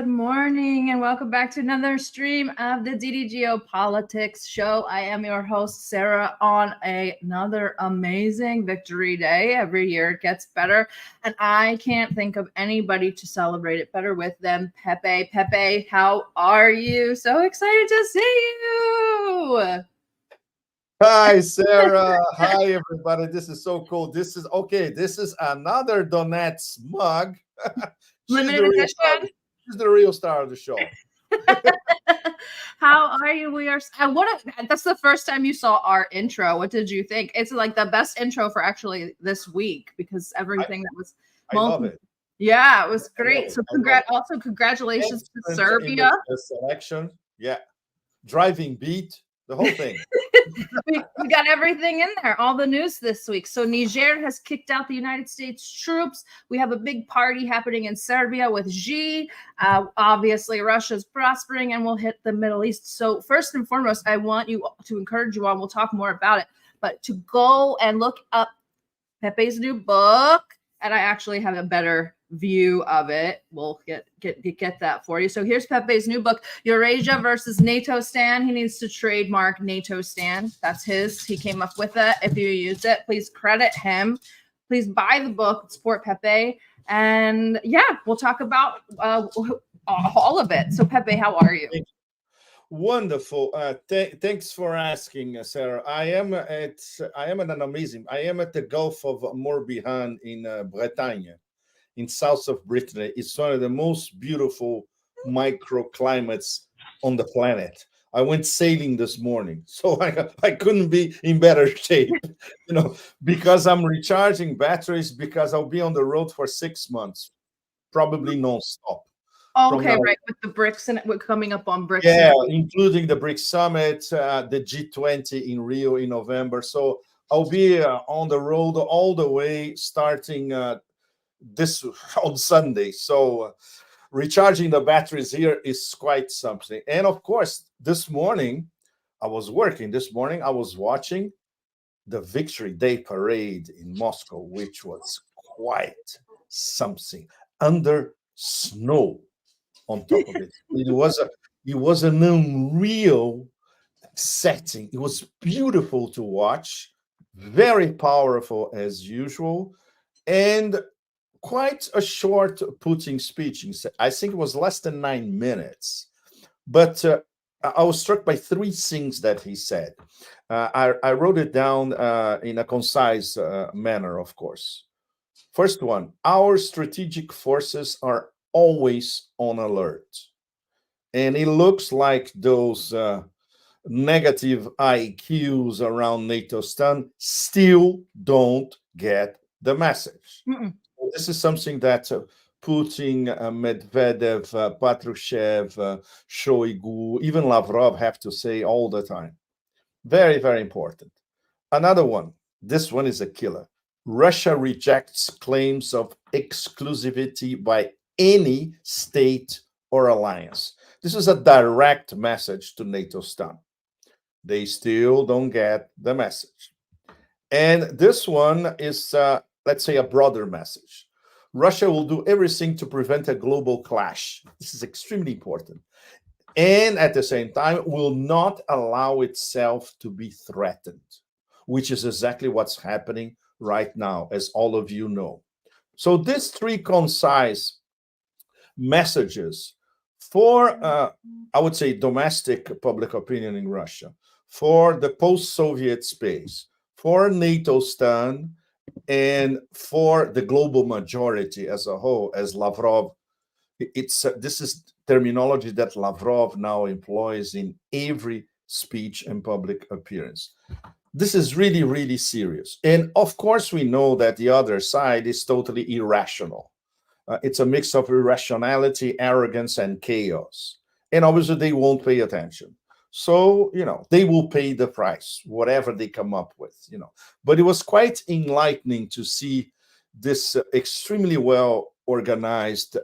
Good morning and welcome back to another stream of the DD Geopolitics show. I am your host, Sarah, on another amazing victory day. Every year it gets better, and I can't think of anybody to celebrate it better with than Pepe. Pepe, how are you? So excited to see you. Hi, Sarah. Hi, everybody. This is so cool. This is another Donet's mug. Limited edition. She's the real star of the show. How are you? That's the first time you saw our intro. What did you think? It's like the best intro for actually this week because everything that was I love it. Yeah, it was great. So congratulations to Serbia. The selection. Yeah. Driving beat, the whole thing. we got everything in there, all the news this week. So Niger has kicked out the United States troops. We have a big party happening in Serbia with Xi. Obviously, Russia's prospering, and we'll hit the Middle East. So first and foremost, I want you to encourage you all. We'll talk more about it, but to go and look up Pepe's new book. And I actually have a better view of it. We'll get that for you. So here's Pepe's new book, Eurasia versus NATOstan. He needs to trademark NATOstan. That's his. He came up with it. If you use it, please credit him. Please buy the book, support Pepe. And yeah, we'll talk about all of it. So Pepe, how are you? Wonderful. Thanks for asking, Sarah. I am at the Gulf of Morbihan in Bretagne, in south of Brittany. It's one of the most beautiful microclimates on the planet. I went sailing this morning, so I couldn't be in better shape, because I'm recharging batteries because I'll be on the road for 6 months, probably non-stop. Okay, right, with the BRICS and we're coming up on BRICS. Yeah, including the BRICS summit, the G20 in Rio in November. So I'll be on the road all the way starting this on Sunday. So recharging the batteries here is quite something. And of course, this morning I was working. This morning I was watching the Victory Day parade in Moscow, which was quite something under snow. On top of it, it was an unreal setting. It was beautiful to watch, very powerful as usual, and quite a short Putin speech. I think it was less than 9 minutes, but I was struck by 3 things that he said. I wrote it down in a concise manner, of course. First one, our strategic forces are always on alert. And it looks like those negative IQs around NATOstan still don't get the message. This is something that Putin, Medvedev, Patrushev, Shoigu, even Lavrov have to say all the time. Very, very important. Another one, this one is a killer. Russia rejects claims of exclusivity by any state or alliance. This is a direct message to NATOstan. They still don't get the message. And this one is, let's say, a broader message. Russia will do everything to prevent a global clash. This is extremely important. And at the same time, will not allow itself to be threatened, which is exactly what's happening right now, as all of you know. So these 3 concise messages for, I would say, domestic public opinion in Russia, for the post-Soviet space, for NATOstan, and for the global majority as a whole, as Lavrov. This is terminology that Lavrov now employs in every speech and public appearance. This is really, really serious. And of course, we know that the other side is totally irrational. It's a mix of irrationality, arrogance, and chaos. And obviously, they won't pay attention. So, they will pay the price, whatever they come up with, But it was quite enlightening to see this extremely well organized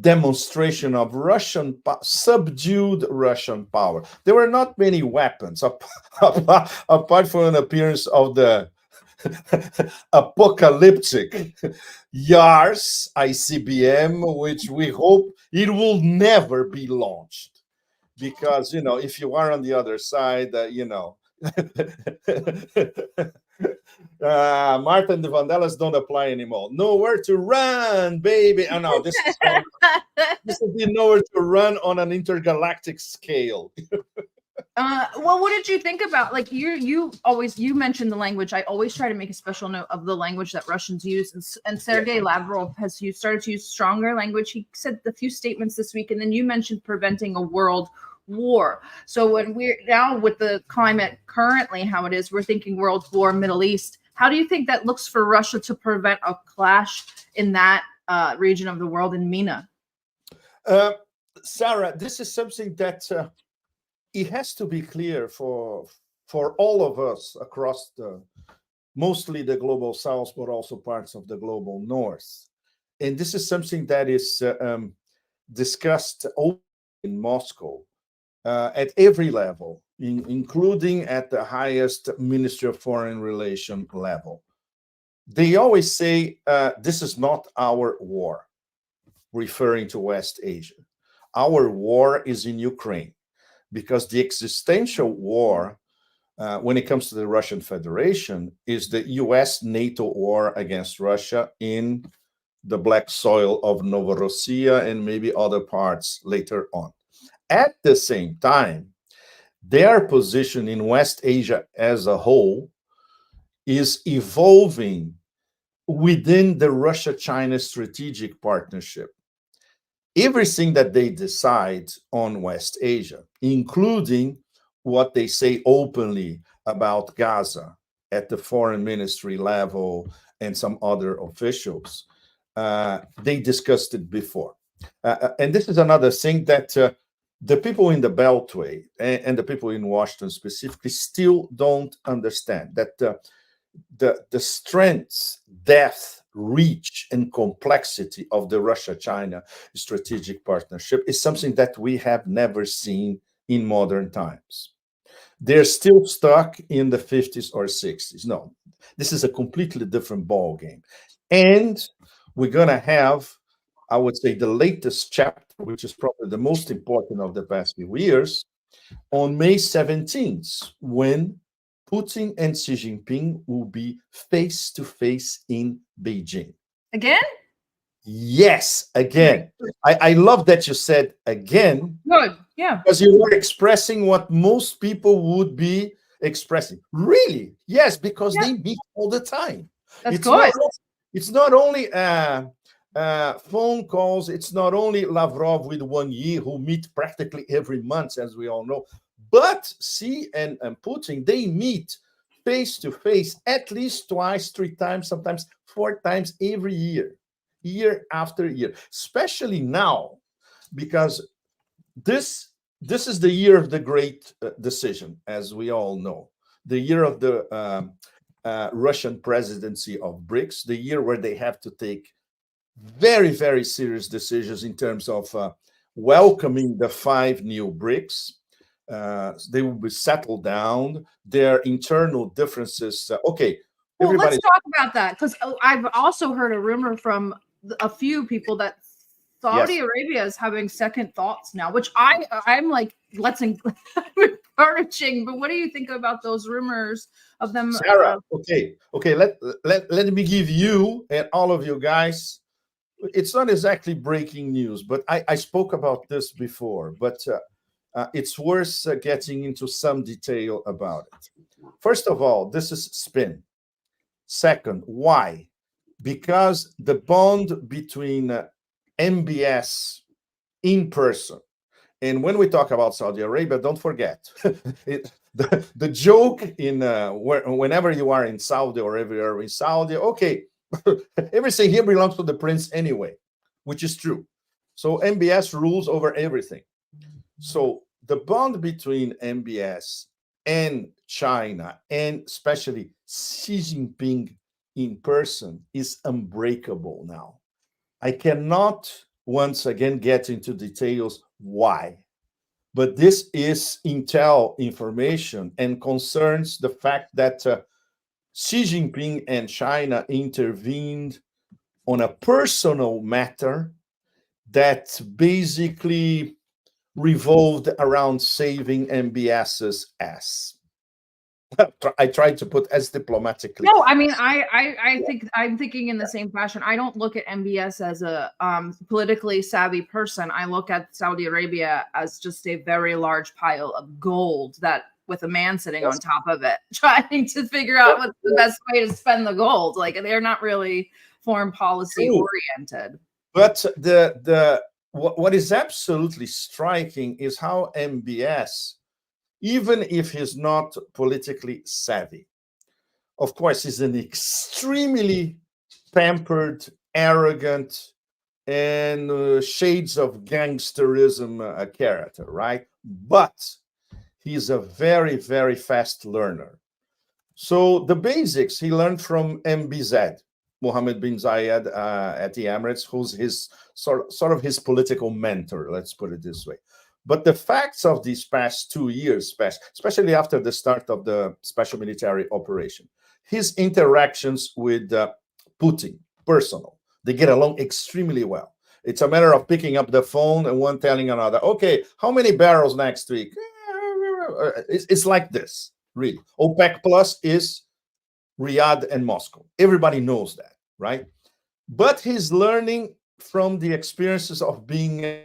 demonstration of subdued Russian power. There were not many weapons, apart from an appearance of the apocalyptic YARS ICBM, which we hope it will never be launched. Because, if you are on the other side, Martin de Vandellas don't apply anymore. Nowhere to run, baby. Oh no, this will be nowhere to run on an intergalactic scale. Well, what did you think about, like, you mentioned the language. I always try to make a special note of the language that Russians use, and Sergei Lavrov started to use stronger language. He said a few statements this week, and then you mentioned preventing a world war. So when we're now with the climate currently how it is, we're thinking world war, Middle East. How do you think that looks for Russia to prevent a clash in that region of the world, in MENA? Sarah, this is something that it has to be clear for all of us across mostly the global south, but also parts of the global north. And this is something that is discussed in Moscow at every level, including at the highest Ministry of Foreign Relations level. They always say, this is not our war, referring to West Asia. Our war is in Ukraine. Because the existential war, when it comes to the Russian Federation, is the US-NATO war against Russia in the black soil of Novorossiya and maybe other parts later on. At the same time, their position in West Asia as a whole is evolving within the Russia-China strategic partnership. Everything that they decide on West Asia, including what they say openly about Gaza at the foreign ministry level and some other officials, they discussed it before. And this is another thing that the people in the Beltway and the people in Washington specifically still don't understand, that the strengths, depth, reach, and complexity of the Russia-China strategic partnership is something that we have never seen in modern times. They're still stuck in the 50s or 60s. No, this is a completely different ballgame. And we're going to have, I would say, the latest chapter, which is probably the most important of the past few years, on May 17th, when Putin and Xi Jinping will be face-to-face in Beijing. Again? Yes, again. I love that you said again. Good, yeah. Because you were expressing what most people would be expressing. Really? Yes, because they meet all the time. That's good. It's not only phone calls. It's not only Lavrov with Wang Yi, who meet practically every month, as we all know. But Xi and Putin, they meet face-to-face at least twice, 3 times, sometimes 4 times every year, year after year, especially now, because this is the year of the great decision, as we all know, the year of the Russian presidency of BRICS, the year where they have to take very, very serious decisions in terms of welcoming the 5 new BRICS. They will be settled down, their internal differences. Okay. Well, let's talk about that, because I've also heard a rumor from a few people that Saudi Arabia is having second thoughts now, which I'm like, let's encouraging. But what do you think about those rumors of them? Sarah, okay. Let me give you and all of you guys. It's not exactly breaking news, but I spoke about this before. But it's worth getting into some detail about it. First of all, this is spin. Second, why? Because the bond between MBS in person, and when we talk about Saudi Arabia, don't forget the joke in whenever you are in Saudi or everywhere in Saudi, okay, everything here belongs to the prince anyway, which is true. So MBS rules over everything. So the bond between MBS and China, and especially Xi Jinping in person, is unbreakable now. I cannot once again get into details why, but this is intel information and concerns the fact that Xi Jinping and China intervened on a personal matter that basically revolved around saving MBS's ass. I tried to put as diplomatically. No, I mean, I think I'm thinking in the same fashion. I don't look at MBS as a politically savvy person. I look at Saudi Arabia as just a very large pile of gold that with a man sitting on top of it, trying to figure out what's the best way to spend the gold. Like they're not really foreign policy oriented. But what is absolutely striking is how MBS, even if he's not politically savvy, of course, he's an extremely pampered, arrogant, and shades of gangsterism character, right? But he's a very, very fast learner. So the basics he learned from MBZ, Mohammed bin Zayed at the Emirates, who's his sort of his political mentor, let's put it this way. But the facts of these past 2 years, especially after the start of the special military operation, his interactions with Putin, personal, they get along extremely well. It's a matter of picking up the phone and one telling another, okay, how many barrels next week? It's like this, really. OPEC Plus is Riyadh and Moscow. Everybody knows that, right? But he's learning from the experiences of being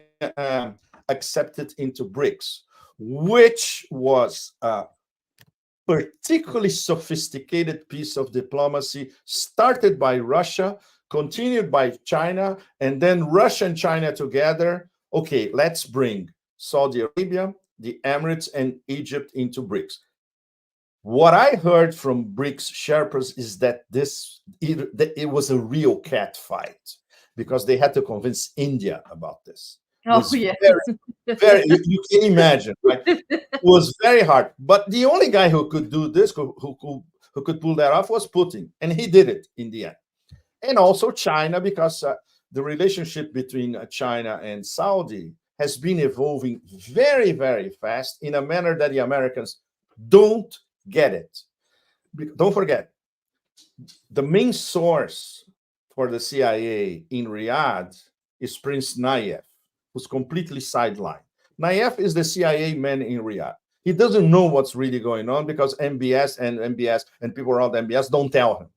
accepted into BRICS, which was a particularly sophisticated piece of diplomacy started by Russia, continued by China, and then Russia and China together. Okay, let's bring Saudi Arabia, the Emirates, and Egypt into BRICS. What I heard from BRICS Sherpas is that it was a real cat fight because they had to convince India about this. Oh, yeah. Very, you can imagine, right? It was very hard. But the only guy who could do this, who could pull that off, was Putin. And he did it in the end. And also China, because the relationship between China and Saudi has been evolving very, very fast in a manner that the Americans don't get it. Don't forget, the main source for the CIA in Riyadh is Prince Nayef, who's completely sidelined. Nayef is the CIA man in Riyadh. He doesn't know what's really going on because MBS and people around MBS don't tell him.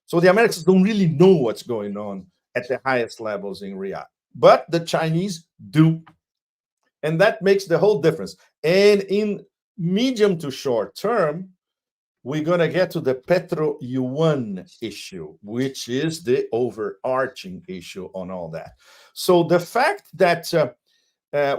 So the Americans don't really know what's going on at the highest levels in Riyadh. But the Chinese do. And that makes the whole difference. And in medium to short term, we're going to get to the Petro-Yuan issue, which is the overarching issue on all that. So the fact that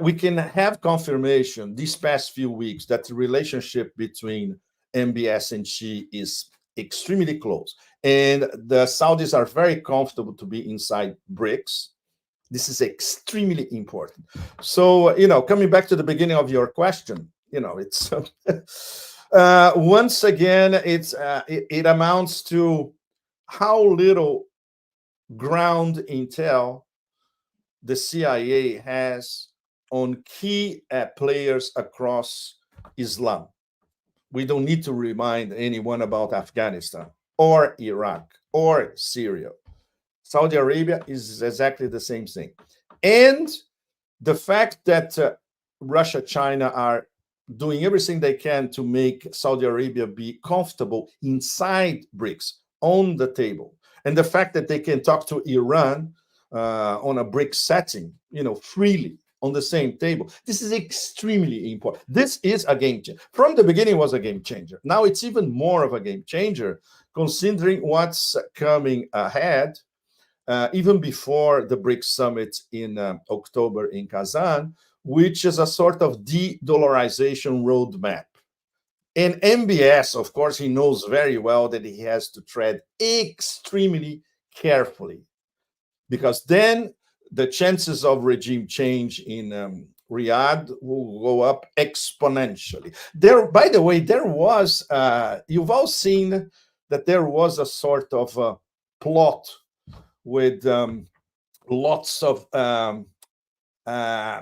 we can have confirmation these past few weeks that the relationship between MBS and Xi is extremely close, and the Saudis are very comfortable to be inside BRICS, this is extremely important. So, coming back to the beginning of your question, it's once again, it amounts to how little ground intel the CIA has on key players across Islam. We don't need to remind anyone about Afghanistan or Iraq or Syria. Saudi Arabia is exactly the same thing. And the fact that Russia, China are doing everything they can to make Saudi Arabia be comfortable inside BRICS on the table. And the fact that they can talk to Iran on a BRICS setting, freely on the same table. This is extremely important. This is a game changer. From the beginning, it was a game changer. Now it's even more of a game changer, considering what's coming ahead, even before the BRICS summit in October in Kazan, which is a sort of de-dollarization roadmap. And MBS, of course, he knows very well that he has to tread extremely carefully, because then the chances of regime change in Riyadh will go up exponentially. By the way, there was, you've all seen that there was a sort of plot with lots of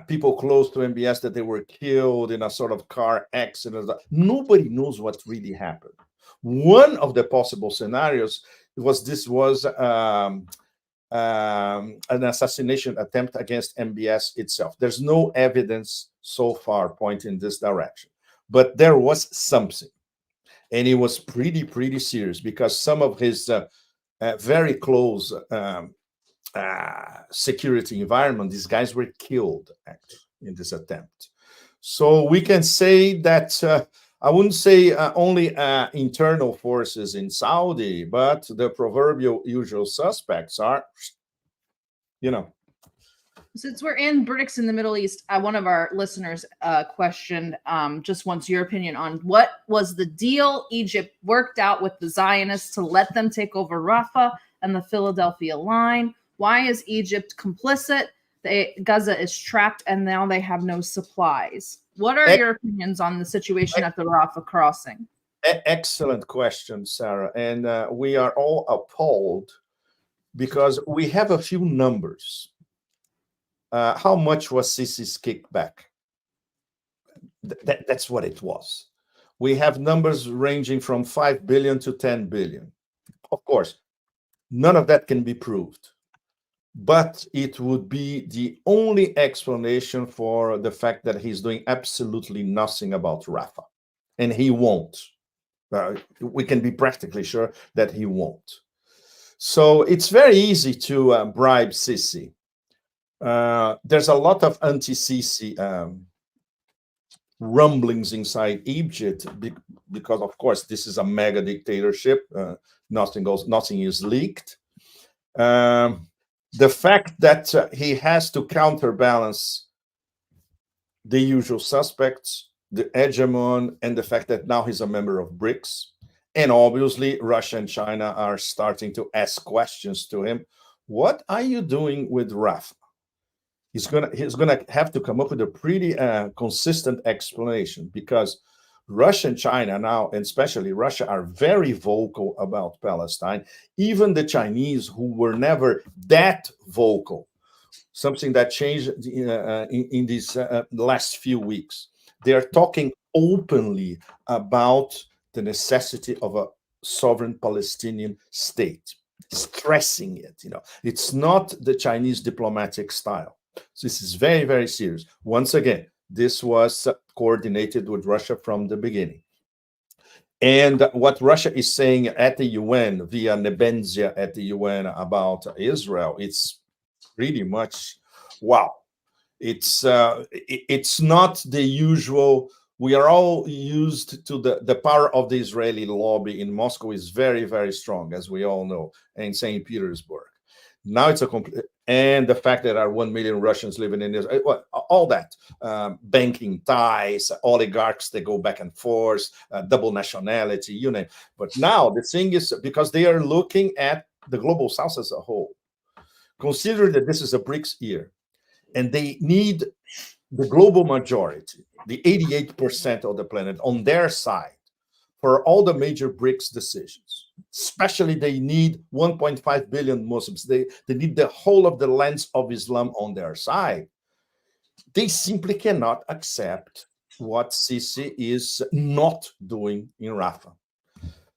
people close to MBS that they were killed in a sort of car accident. Nobody knows what really happened. One of the possible scenarios was an assassination attempt against MBS itself. There's no evidence so far pointing in this direction, but there was something, and it was pretty serious because some of his very close security environment, these guys were killed actually in this attempt. So we can say that I wouldn't say only internal forces in Saudi, but the proverbial usual suspects are, Since we're in BRICS in the Middle East, one of our listeners questioned, just wants your opinion on what was the deal Egypt worked out with the Zionists to let them take over Rafah and the Philadelphia line. Why is Egypt complicit? Gaza is trapped, and now they have no supplies. What are your opinions on the situation at the Rafah crossing? Excellent question, Sarah. And we are all appalled because we have a few numbers. How much was Sisi's kickback? That's what it was. We have numbers ranging from 5 billion to 10 billion. Of course, none of that can be proved, but it would be the only explanation for the fact that he's doing absolutely nothing about Rafah, and he won't. We can be practically sure that he won't. So it's very easy to bribe Sisi. There's a lot of anti-Sisi rumblings inside Egypt because, of course, this is a mega dictatorship. Nothing is leaked. The fact that he has to counterbalance the usual suspects, the hegemon, and the fact that now he's a member of BRICS. And obviously, Russia and China are starting to ask questions to him. What are you doing with Rafa? He's gonna have to come up with a pretty consistent explanation, because Russia and China now, and especially Russia, are very vocal about Palestine. Even the Chinese, who were never that vocal, something that changed in these last few weeks. They are talking openly about the necessity of a sovereign Palestinian state, stressing it. It's not the Chinese diplomatic style. So this is very, very serious. Once again, this was coordinated with Russia from the beginning. And what Russia is saying at the UN via Nebenzia at the UN about Israel, it's pretty much, wow. It's not the usual. We are all used to the power of the Israeli lobby in Moscow is very, very strong, as we all know, and St. Petersburg. Now it's a complete, and the fact that there are 1 million Russians living in Israel, all that, banking ties, oligarchs, they go back and forth, double nationality, you name. But now the thing is, because they are looking at the global south as a whole, consider that this is a BRICS year, and they need the global majority, the 88% of the planet on their side for all the major BRICS decisions. Especially they need 1.5 billion Muslims. They need the whole of the lands of Islam on their side. They simply cannot accept what Sisi is not doing in Rafah.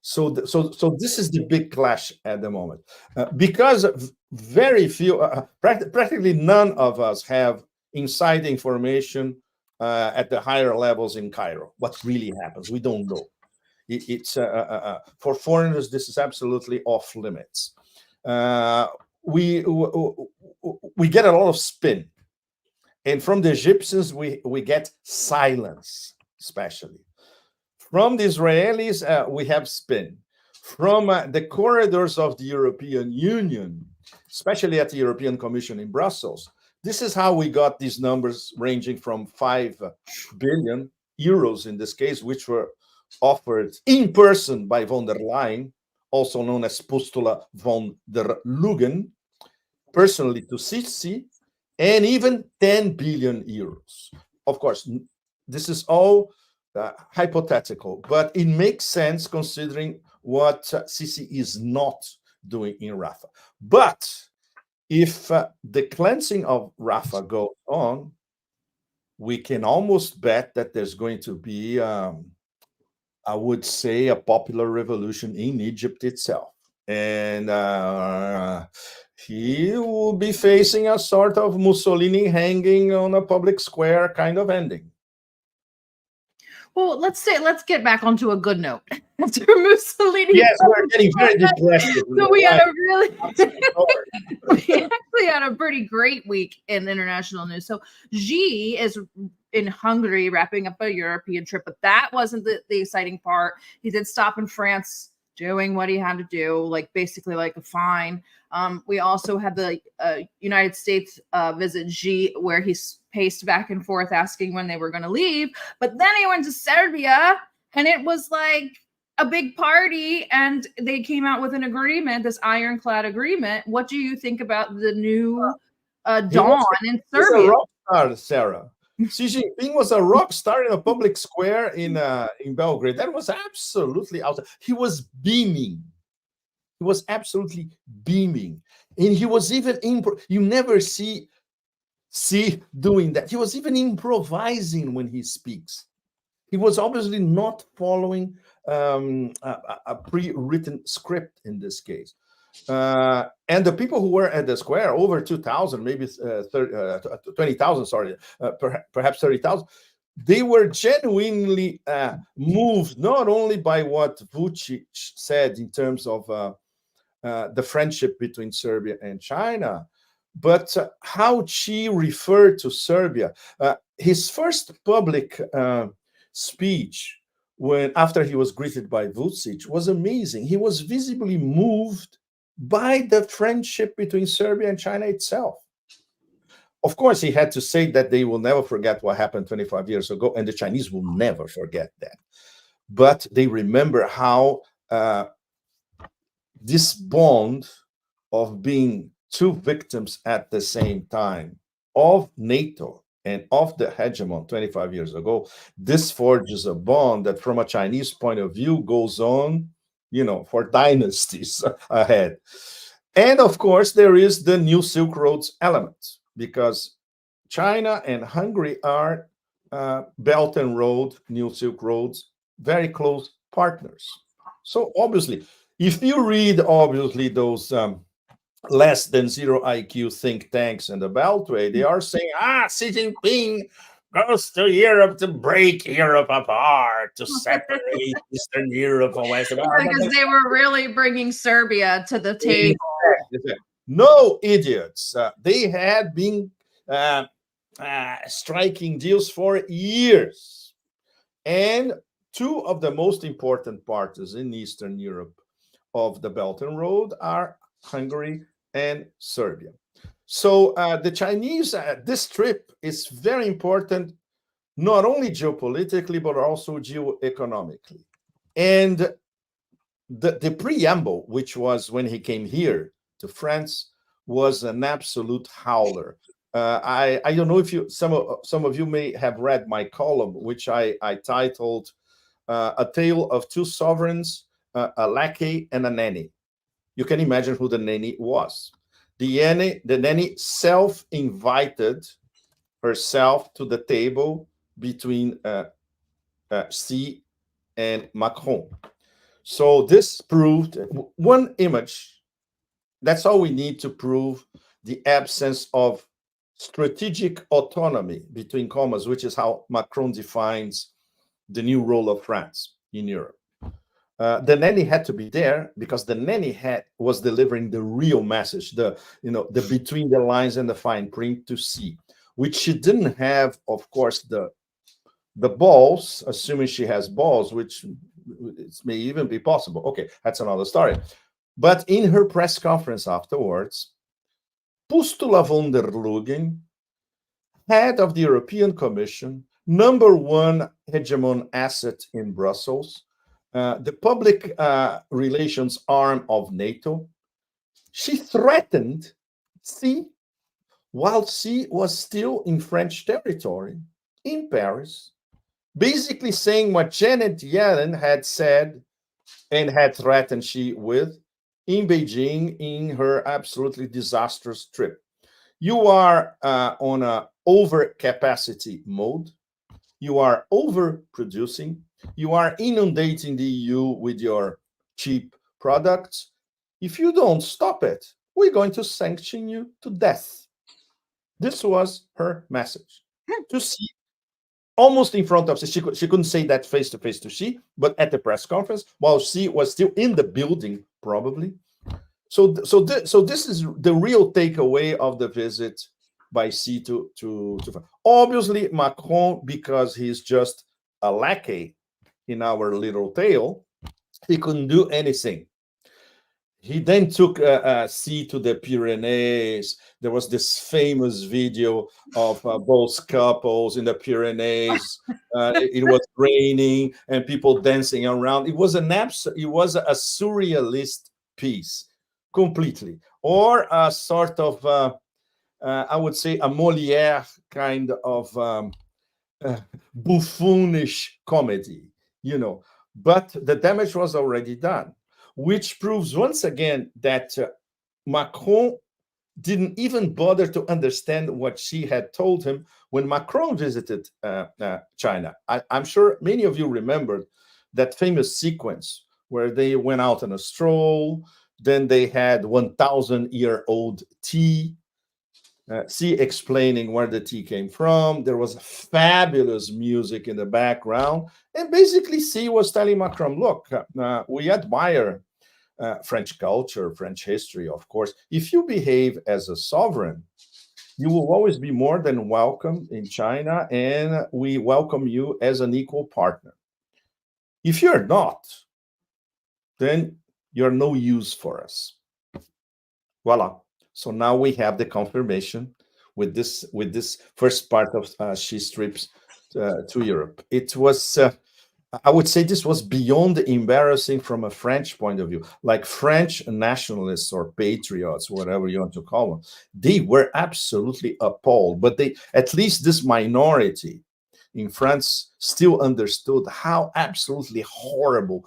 So this is the big clash at the moment, because very few, practically none of us have inside information at the higher levels in Cairo. What really happens, we don't know. It's for foreigners, this is absolutely off limits. We get a lot of spin, and from the Egyptians we get silence, especially. From the Israelis, we have spin. From the corridors of the European Union, especially at the European Commission in Brussels, this is how we got these numbers ranging from 5 billion euros in this case, which were offered in person by von der Leyen, also known as Postula von der Lugen, personally to Sisi, and even 10 billion euros. Of course, this is all hypothetical, but it makes sense considering what Sisi is not doing in Rafah. But if the cleansing of Rafah goes on, we can almost bet that there's going to be I would say a popular revolution in Egypt itself. And he will be facing a sort of Mussolini hanging on a public square kind of ending. Well, let's get back onto a good note. After Mussolini, yes, we're getting very depressed. So we had a really, we actually had a pretty great week in international news. So Xi is in Hungary wrapping up a European trip, but that wasn't the exciting part. He did stop in France doing what he had to do, like basically like a fine. We also had the United States visit Xi, where he's paced back and forth asking when they were going to leave. But then he went to Serbia, and it was like a big party, and they came out with an agreement, this ironclad agreement. What do you think about the new dawn in Serbia? He's a rock star, Sarah. Xi Jinping was a rock star in a public square in Belgrade. That was absolutely awesome. He was beaming. He was absolutely beaming. And he was even, you never see doing that. He was even improvising when he speaks. He was obviously not following a pre-written script in this case. And the people who were at the square, over 2,000, maybe 20,000, sorry, perhaps 30,000, they were genuinely moved not only by what Vucic said in terms of the friendship between Serbia and China, but how Xi referred to Serbia. His first public speech, after he was greeted by Vucic, was amazing. He was visibly moved by the friendship between Serbia and China itself. Of course, he had to say that they will never forget what happened 25 years ago, and the Chinese will never forget that. But they remember how this bond of being two victims at the same time of NATO and of the hegemon 25 years ago, this forges a bond that from a Chinese point of view goes on, for dynasties ahead. And of course, there is the new Silk Roads element, because China and Hungary are Belt and Road, New Silk Roads, very close partners. So obviously, if you read obviously those less than zero IQ think tanks in the Beltway, they are saying, Xi Jinping goes to Europe to break Europe apart, to separate Eastern Europe from Western Europe. Because they were really bringing Serbia to the table. No, idiots. They had been striking deals for years. And two of the most important parties in Eastern Europe of the Belt and Road are Hungary and Serbia. So the Chinese, this trip is very important, not only geopolitically, but also geoeconomically. And the preamble, which was when he came here to France, was an absolute howler. I don't know if some of you may have read my column, which I titled "A Tale of Two Sovereigns, a Lackey and a Nanny." You can imagine who the nanny was. The nanny self-invited herself to the table between Xi and Macron. So this proved one image. That's all we need to prove the absence of strategic autonomy, between commas, which is how Macron defines the new role of France in Europe. The nanny had to be there because the nanny was delivering the real message, the between the lines and the fine print to see, which she didn't have, of course, the balls, assuming she has balls, which it may even be possible. Okay, that's another story. But in her press conference afterwards, Ursula von der Leyen, head of the European Commission, number one hegemon asset in Brussels, the public relations arm of NATO, she threatened Xi while Xi was still in French territory in Paris, basically saying what Janet Yellen had said and had threatened Xi with in Beijing in her absolutely disastrous trip. You are on an overcapacity mode. You are overproducing. You are inundating the EU with your cheap products. If you don't stop it, we're going to sanction you to death. This was her message. To see, almost in front of she couldn't say that face to face to Xi, but at the press conference, while Xi was still in the building, probably. So this is the real takeaway of the visit by Xi to obviously Macron, because he's just a lackey in our little tale, he couldn't do anything. He then took Xi to the Pyrenees. There was this famous video of both couples in the Pyrenees. It was raining and people dancing around. It was it was a surrealist piece, completely, or a sort of I would say a Molière kind of buffoonish comedy, you know. But the damage was already done, which proves once again that Macron didn't even bother to understand what she had told him when Macron visited China. I'm sure many of you remembered that famous sequence where they went out on a stroll, then they had 1,000-year-old tea. Xi explaining where the tea came from. There was fabulous music in the background. And basically, Xi was telling Macron, look, we admire French culture, French history, of course. If you behave as a sovereign, you will always be more than welcome in China, and we welcome you as an equal partner. If you're not, then you're no use for us. Voila. So now we have the confirmation with this first part of Xi's trips to Europe. It was, I would say, this was beyond embarrassing from a French point of view. Like French nationalists or patriots, whatever you want to call them, they were absolutely appalled. But they, at least this minority in France, still understood how absolutely horrible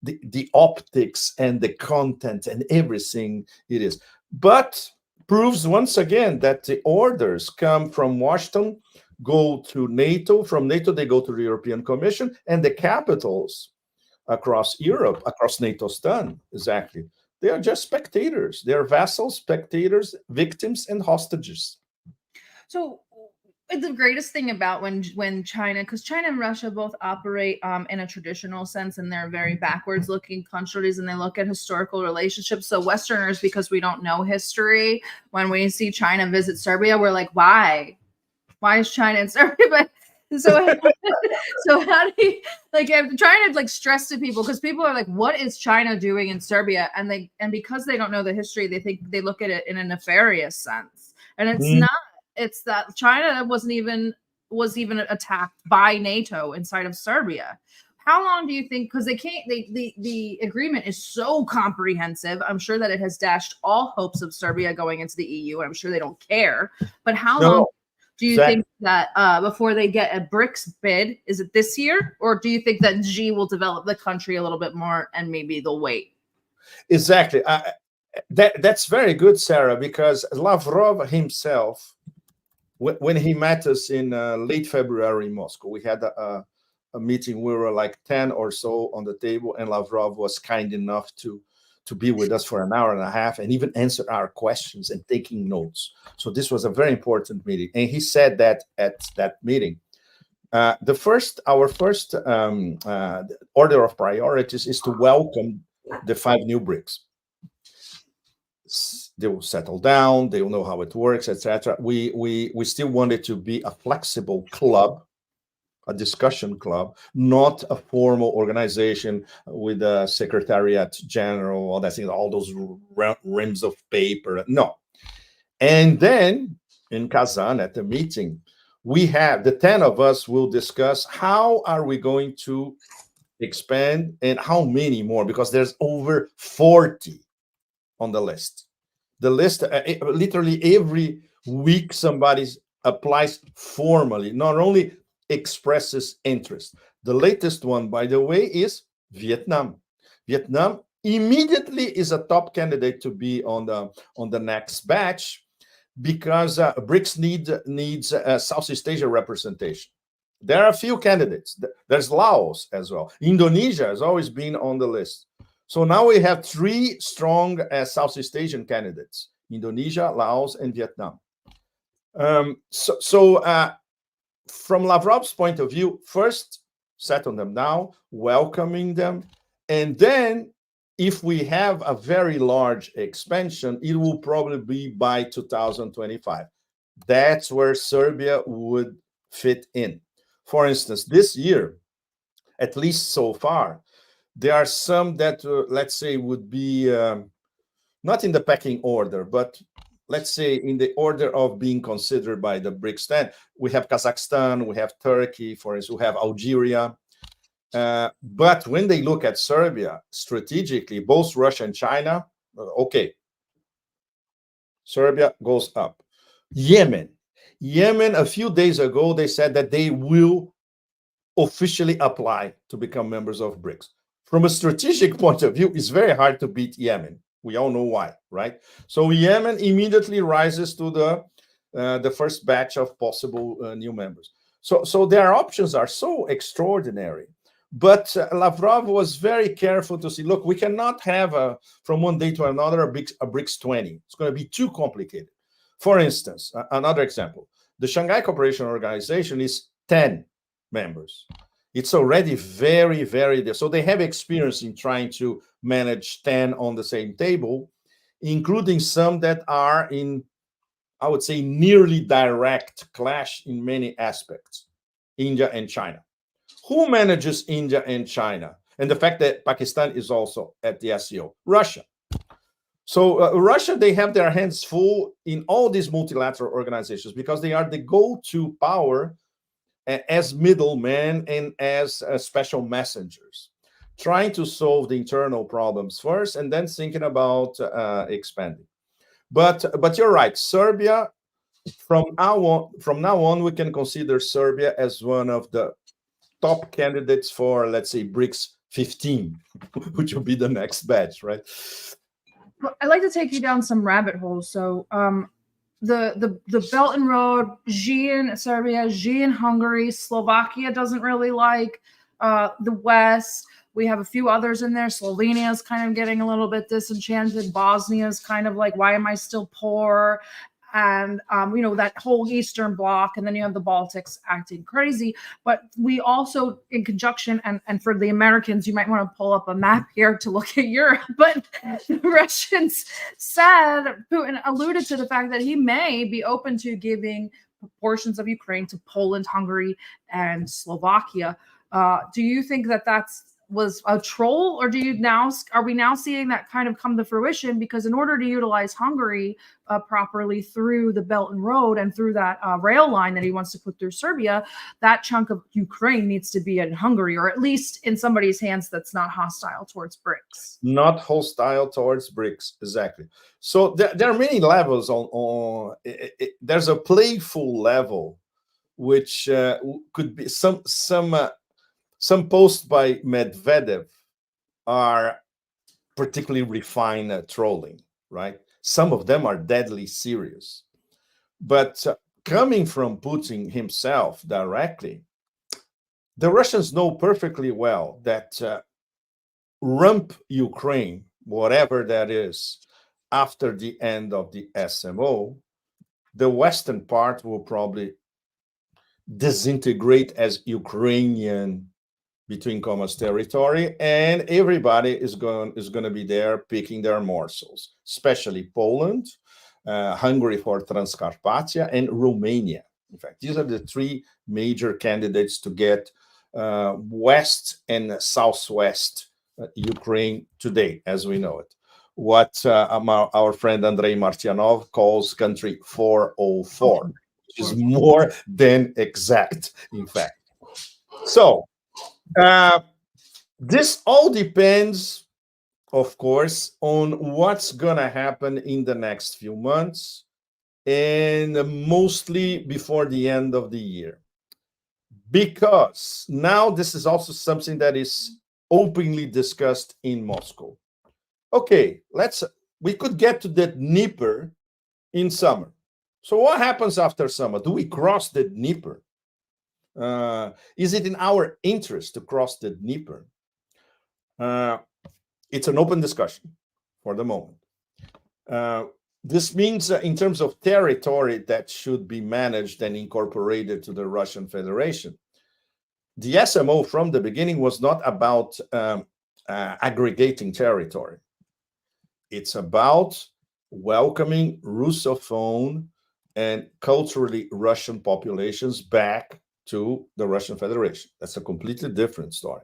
the optics and the content and everything it is. But proves once again that the orders come from Washington, go to NATO, from NATO they go to the European Commission, and the capitals across Europe, across NATOstan, exactly. They are just spectators. They are vassals, spectators, victims, and hostages. So the greatest thing about when China, because China and Russia both operate in a traditional sense, and they're very backwards looking countries, and they look at historical relationships. So Westerners, because we don't know history, when we see China visit Serbia, we're like, why is China in Serbia? But so so how do you, like, I'm trying to like stress to people, because people are like, what is China doing in Serbia? And because they don't know the history, they think they look at it in a nefarious sense, and it's not. It's that China was even attacked by NATO inside of Serbia. How long do you think? Because they can't. The agreement is so comprehensive. I'm sure that it has dashed all hopes of Serbia going into the EU. I'm sure they don't care. But how long do you think that before they get a BRICS bid? Is it this year, or do you think that Xi will develop the country a little bit more and maybe they'll wait? Exactly. That's very good, Sarah, because Lavrov himself, when he met us in late February in Moscow, we had a meeting. We were like 10 or so on the table, and Lavrov was kind enough to be with us for an hour and a half and even answer our questions and taking notes. So this was a very important meeting. And he said that at that meeting, our first order of priorities is to welcome the 5 new BRICS. They will settle down, they will know how it works, etc. We still want it to be a flexible club, a discussion club, not a formal organization with a secretariat general, all that thing, all those rims of paper. No. And then in Kazan at the meeting, we have the 10 of us will discuss how are we going to expand and how many more, because there's over 40 on the list. The list, literally every week, somebody applies formally, not only expresses interest. The latest one, by the way, is Vietnam. Vietnam immediately is a top candidate to be on the next batch, because BRICS needs Southeast Asia representation. There are a few candidates. There's Laos as well. Indonesia has always been on the list. So now we have three strong Southeast Asian candidates: Indonesia, Laos, and Vietnam. From Lavrov's point of view, first settle them down, welcoming them, and then if we have a very large expansion, it will probably be by 2025. That's where Serbia would fit in. For instance, this year, at least so far, there are some that, let's say, would be not in the pecking order, but let's say in the order of being considered by the BRICS 10. We have Kazakhstan, we have Turkey, for instance, we have Algeria. But when they look at Serbia strategically, both Russia and China, okay, Serbia goes up. Yemen, a few days ago, they said that they will officially apply to become members of BRICS. From a strategic point of view, it's very hard to beat Yemen. We all know why, right? So Yemen immediately rises to the first batch of possible new members. So their options are so extraordinary. But Lavrov was very careful to say, look, we cannot have from one day to another a BRICS 20. It's going to be too complicated. For instance, another example, the Shanghai Cooperation Organization is 10 members. It's already very, very, so they have experience in trying to manage 10 on the same table, including some that are in, I would say, nearly direct clash in many aspects, India and China. Who manages India and China? And the fact that Pakistan is also at the SCO, Russia. So Russia, they have their hands full in all these multilateral organizations because they are the go-to power as middlemen and as special messengers, trying to solve the internal problems first and then thinking about expanding. But you're right, Serbia, from now on, we can consider Serbia as one of the top candidates for, let's say, BRICS 15, which will be the next batch, right? I'd like to take you down some rabbit holes. So the Belt and Road, Xi in Serbia, Xi in Hungary, Slovakia doesn't really like the West. We have a few others in there. Slovenia is kind of getting a little bit disenchanted. Bosnia is kind of like, why am I still poor? And, that whole Eastern Bloc, and then you have the Baltics acting crazy. But we also, in conjunction, and for the Americans, you might want to pull up a map here to look at Europe. But the Russians said, Putin alluded to the fact that he may be open to giving portions of Ukraine to Poland, Hungary, and Slovakia. Do you think that was a troll, or are we now seeing that kind of come to fruition? Because in order to utilize Hungary properly through the Belt and Road and through that rail line that he wants to put through Serbia, that chunk of Ukraine needs to be in Hungary, or at least in somebody's hands that's not hostile towards BRICS. Not hostile towards BRICS, exactly. So there are many levels there's a playful level, which could be some posts by Medvedev are particularly refined trolling, right? Some of them are deadly serious. But coming from Putin himself directly, the Russians know perfectly well that rump Ukraine, whatever that is, after the end of the SMO, the Western part will probably disintegrate as Ukrainian between commas territory, and everybody is going to be there picking their morsels, especially Poland, Hungary for Transcarpathia, and Romania. In fact, these are the three major candidates to get west and southwest Ukraine today, as we know it. What our friend Andrei Martyanov calls country 404, which is more than exact, in fact. So, this all depends, of course, on what's going to happen in the next few months, and mostly before the end of the year. Because now this is also something that is openly discussed in Moscow. Okay, we could get to the Dnieper in summer. So what happens after summer? Do we cross the Dnieper? Is it in our interest to cross the Dnieper? It's an open discussion for the moment. This means in terms of territory that should be managed and incorporated to the Russian Federation. The SMO from the beginning was not about aggregating territory. It's about welcoming Russophone and culturally Russian populations back to the Russian Federation. That's a completely different story.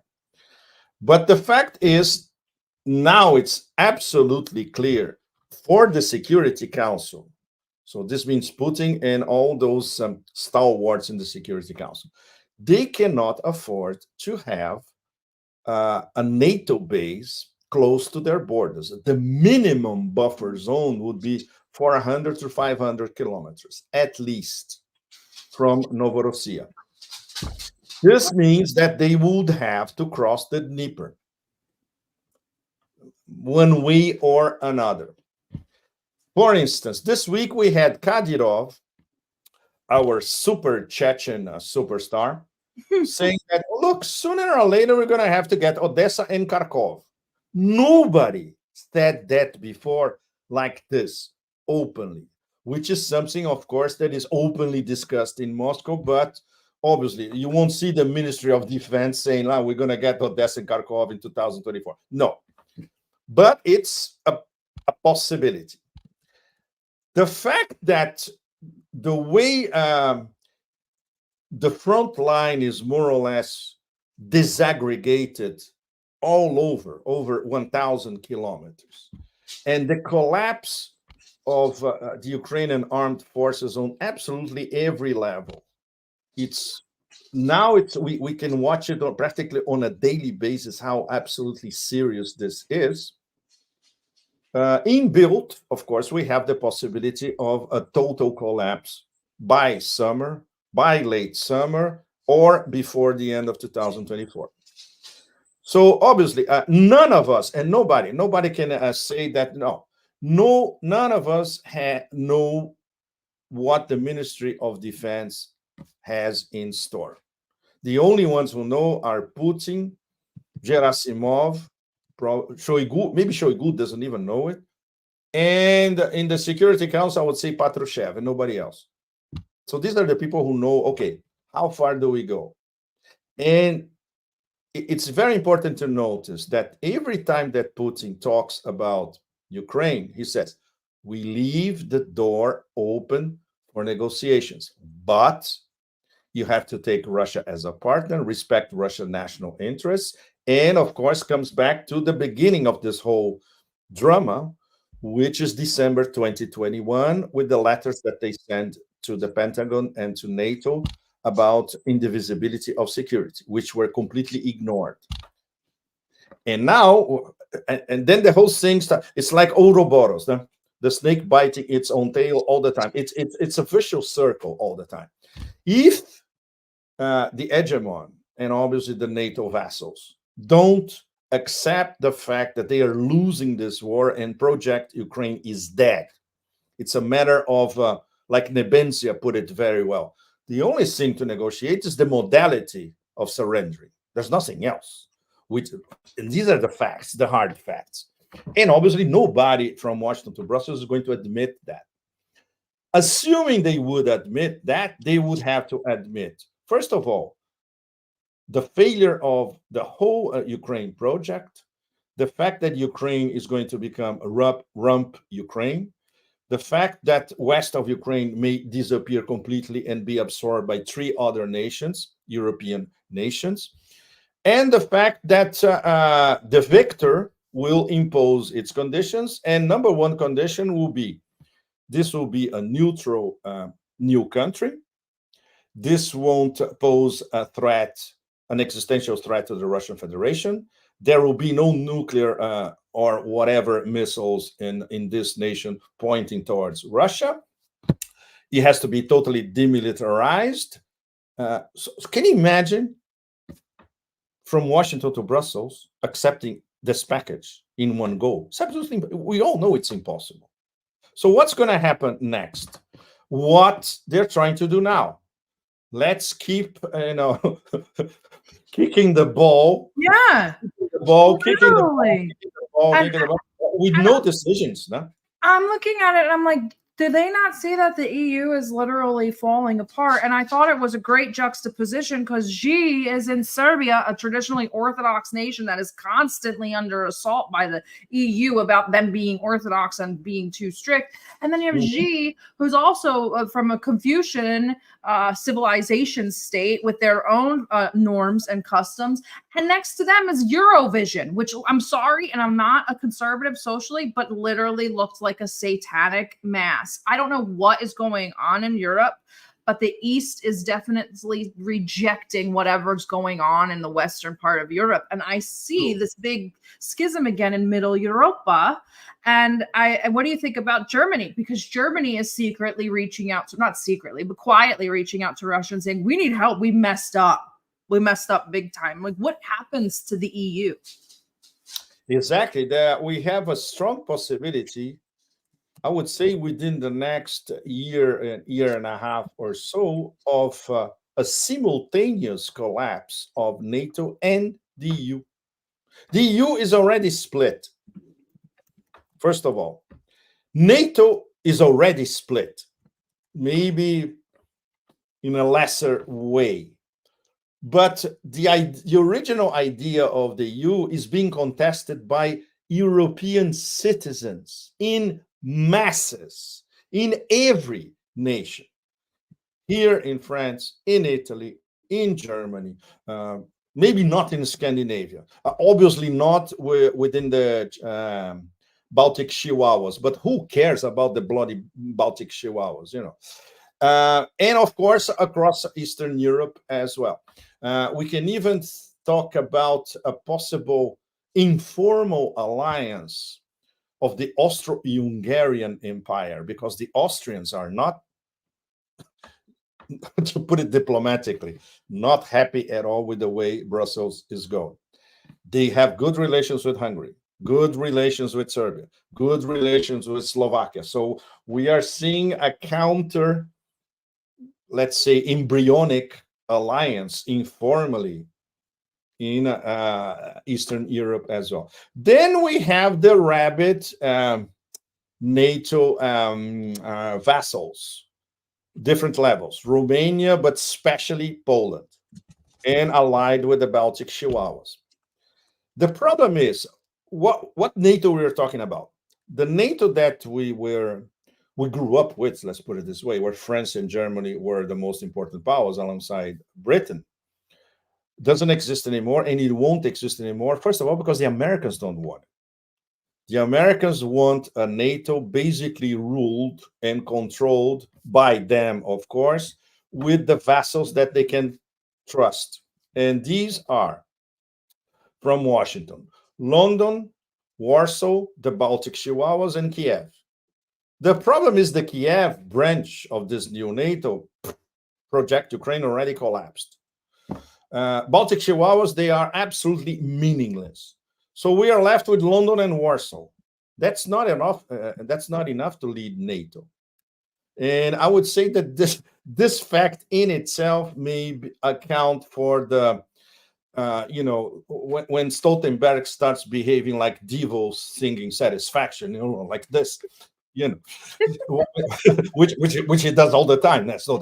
But the fact is, now it's absolutely clear for the Security Council. So this means Putin and all those stalwarts in the Security Council. They cannot afford to have a NATO base close to their borders. The minimum buffer zone would be 400 to 500 kilometers, at least, from Novorossiya. This means that they would have to cross the Dnieper one way or another. For instance, this week we had Kadyrov, our super Chechen superstar, saying that, look, sooner or later we're going to have to get Odessa and Kharkov. Nobody said that before like this, openly, which is something, of course, that is openly discussed in Moscow, but obviously you won't see the Ministry of Defense saying, oh, we're going to get Odessa and Kharkov in 2024. No, but it's a possibility. The fact that the way the front line is more or less disaggregated all over 1,000 kilometers, and the collapse of the Ukrainian armed forces on absolutely every level. We can watch it practically on a daily basis how absolutely serious this is. Inbuilt, of course, we have the possibility of a total collapse by summer, by late summer, or before the end of 2024. So obviously, none of us, and nobody can say that none of us know what the Ministry of Defense has in store. The only ones who know are Putin, Gerasimov, Shoigu. Maybe Shoigu doesn't even know it. And in the Security Council, I would say Patrushev and nobody else. So these are the people who know, okay, how far do we go? And it's very important to notice that every time that Putin talks about Ukraine, he says, we leave the door open for negotiations, but you have to take Russia as a partner, respect Russian national interests, and of course comes back to the beginning of this whole drama, which is December 2021, with the letters that they sent to the Pentagon and to NATO about indivisibility of security, which were completely ignored. And now, and then the whole thing starts, it's like Ouroboros, the snake biting its own tail all the time. It's a vicious circle all the time. If the hegemon and obviously the NATO vassals don't accept the fact that they are losing this war and project Ukraine is dead, it's a matter of, like Nebenzia put it very well, the only thing to negotiate is the modality of surrendering. There's nothing else. And these are the facts, the hard facts. And obviously nobody from Washington to Brussels is going to admit that. Assuming they would admit that, they would have to admit, first of all, the failure of the whole Ukraine project, the fact that Ukraine is going to become a rump Ukraine, the fact that west of Ukraine may disappear completely and be absorbed by 3 other nations, European nations, and the fact that the victor will impose its conditions. And number one condition will be, this will be a neutral new country. This won't pose a threat, an existential threat to the Russian Federation. There will be no nuclear or whatever missiles in this nation pointing towards Russia. It has to be totally demilitarized. So can you imagine from Washington to Brussels accepting this package in one go? It's absolutely, we all know it's impossible. So what's going to happen next? What they're trying to do now, let's keep kicking the ball, Yeah, kicking the ball, literally. And kicking the ball, with no decisions. No? I'm looking at it and I'm like, do they not see that the EU is literally falling apart? And I thought it was a great juxtaposition because Xi is in Serbia, a traditionally Orthodox nation that is constantly under assault by the EU about them being Orthodox and being too strict. And then you have Xi, who's also from a Confucian civilization state with their own norms and customs. And next to them is Eurovision, which I'm sorry, and I'm not a conservative socially, but literally looked like a satanic mass. I don't know what is going on in Europe, but the East is definitely rejecting whatever's going on in the Western part of Europe. And I see this big schism again in Middle Europa. And what do you think about Germany? Because Germany is secretly reaching out to, not secretly, but quietly reaching out to Russia and saying, we need help. We messed up. We messed up big time. Like, what happens to the EU? Exactly. That we have a strong possibility, I would say, within the next year and a half or so, of a simultaneous collapse of NATO and the EU. The EU is already split. First of all, NATO is already split, maybe in a lesser way. But the original idea of the EU is being contested by European citizens in masses, in every nation. Here in France, in Italy, in Germany, maybe not in Scandinavia, obviously not within the Baltic Chihuahuas, but who cares about the bloody Baltic Chihuahuas, and of course, across Eastern Europe as well. We can even talk about a possible informal alliance of the Austro-Hungarian Empire, because the Austrians are not, to put it diplomatically, not happy at all with the way Brussels is going. They have good relations with Hungary, good relations with Serbia, good relations with Slovakia. So we are seeing a counter, let's say, embryonic alliance informally in Eastern Europe as well. Then we have the rabid NATO vassals, different levels, Romania, but especially Poland, and allied with the Baltic Chihuahuas. The problem is, what NATO we are talking about? The NATO that we grew up with, let's put it this way, where France and Germany were the most important powers alongside Britain, doesn't exist anymore, and it won't exist anymore. First of all, because the Americans don't want it. The Americans want a NATO basically ruled and controlled by them, of course, with the vassals that they can trust. And these are, from Washington, London, Warsaw, the Baltic Chihuahuas, and Kiev. The problem is the Kiev branch of this new NATO project, Ukraine, already collapsed. Baltic Chihuahuas, they are absolutely meaningless. So we are left with London and Warsaw. That's not enough. That's not enough to lead NATO. And I would say that this fact in itself may account for the, when Stoltenberg starts behaving like devils singing Satisfaction, like this, which he does all the time. That's not.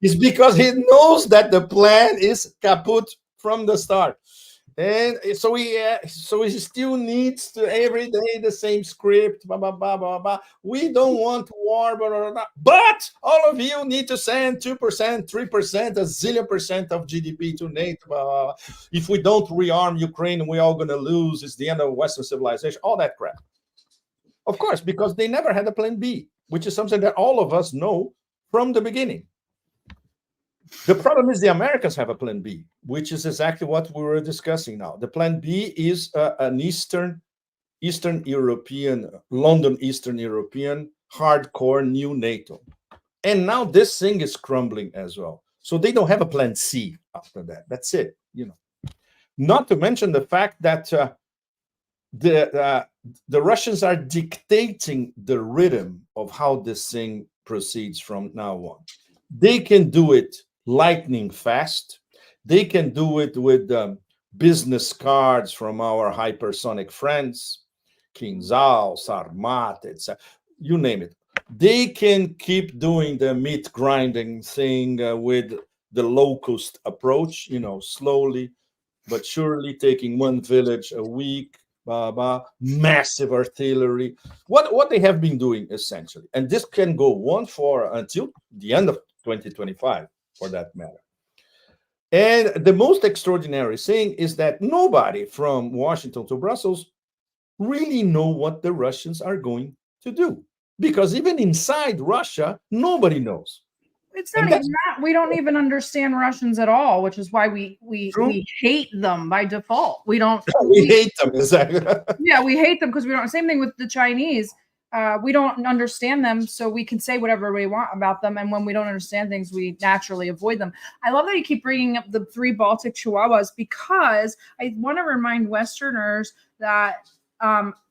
It's because he knows that the plan is kaput from the start, and so he still needs to every day the same script. Blah, blah, blah, blah, blah. We don't want war, blah, blah, blah, but all of you need to send 2%, 3%, a zillion percent of GDP to NATO. Blah, blah, blah. If we don't rearm Ukraine, we're all going to lose. It's the end of Western civilization. All that crap. Of course, because they never had a plan B, which is something that all of us know from the beginning. The problem is the Americans have a plan B, which is exactly what we were discussing now. The plan B is an Eastern European, London Eastern European, hardcore new NATO. And now this thing is crumbling as well. So they don't have a plan C after that. That's it. Not to mention the fact that the Russians are dictating the rhythm of how this thing proceeds from now on. They can do it lightning fast. They can do it with business cards from our hypersonic friends, King Zhao, Sarmat, etc. You name it. They can keep doing the meat grinding thing with the locust approach, slowly but surely, taking one village a week, massive artillery. What they have been doing essentially, and this can go on for until the end of 2025, for that matter. And the most extraordinary thing is that nobody from Washington to Brussels really know what the Russians are going to do, because even inside Russia, nobody knows. It's And not that's even that. We don't even understand Russians at all, which is why true. we hate them by default. We don't. We hate them, exactly. Yeah, we hate them because we don't. Same thing with the Chinese. We don't understand them, so we can say whatever we want about them. And when we don't understand things, we naturally avoid them. I love that you keep bringing up the 3 Baltic Chihuahuas, because I want to remind Westerners that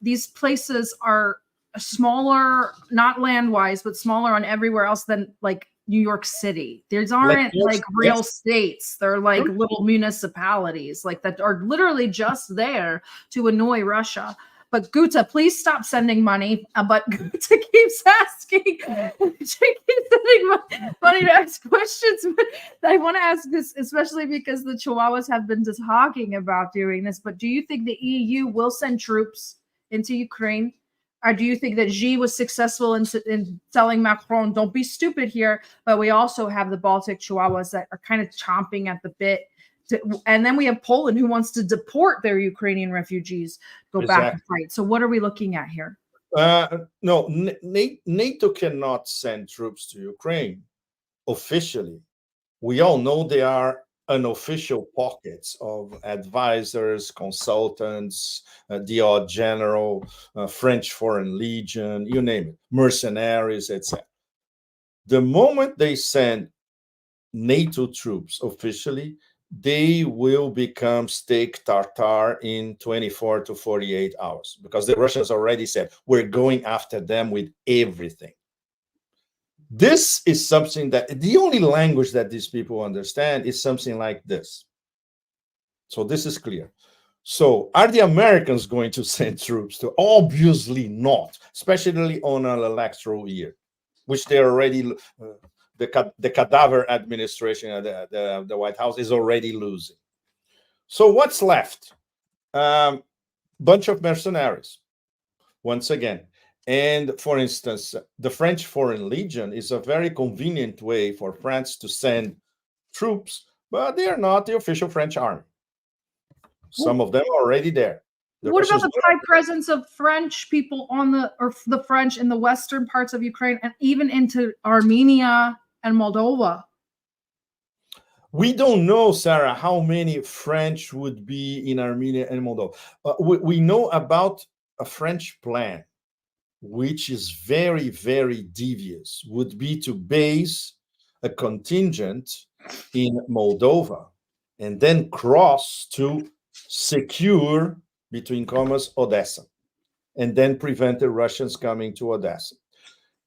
these places are smaller, not land-wise, but smaller on everywhere else than like New York City. These aren't like real Yes. states. They're like True. little municipalities, like that are literally just there to annoy Russia. But Guta, please stop sending money. But Guta keeps asking, she keeps sending money to ask questions. But I want to ask this, especially because the Chihuahuas have been just talking about doing this. But do you think the EU will send troops into Ukraine? Or do you think that Xi was successful in telling Macron, don't be stupid here? But we also have the Baltic Chihuahuas that are kind of chomping at the bit. And then we have Poland, who wants to deport their Ukrainian refugees, go back and fight. So what are we looking at here? No, NATO cannot send troops to Ukraine officially. We all know there are unofficial pockets of advisors, consultants, the odd general, French Foreign Legion, you name it, mercenaries, etc. The moment they send NATO troops officially, they will become steak tartare in 24 to 48 hours, because the Russians already said, we're going after them with everything. This is something that the only language that these people understand is something like this. So this is clear. So are the Americans going to send troops to? Obviously not, especially on an electoral year, which they're already, the cadaver administration at the White House is already losing. So what's left? Bunch of mercenaries, once again. And for instance, the French Foreign Legion is a very convenient way for France to send troops, but they are not the official French army. Some of them are already there. What about the high presence of French people the French in the western parts of Ukraine and even into Armenia and Moldova? We don't know, Sarah, how many French would be in Armenia and Moldova. We know about a French plan, which is very, very devious, would be to base a contingent in Moldova and then cross to secure, between commas, Odessa, and then prevent the Russians coming to Odessa.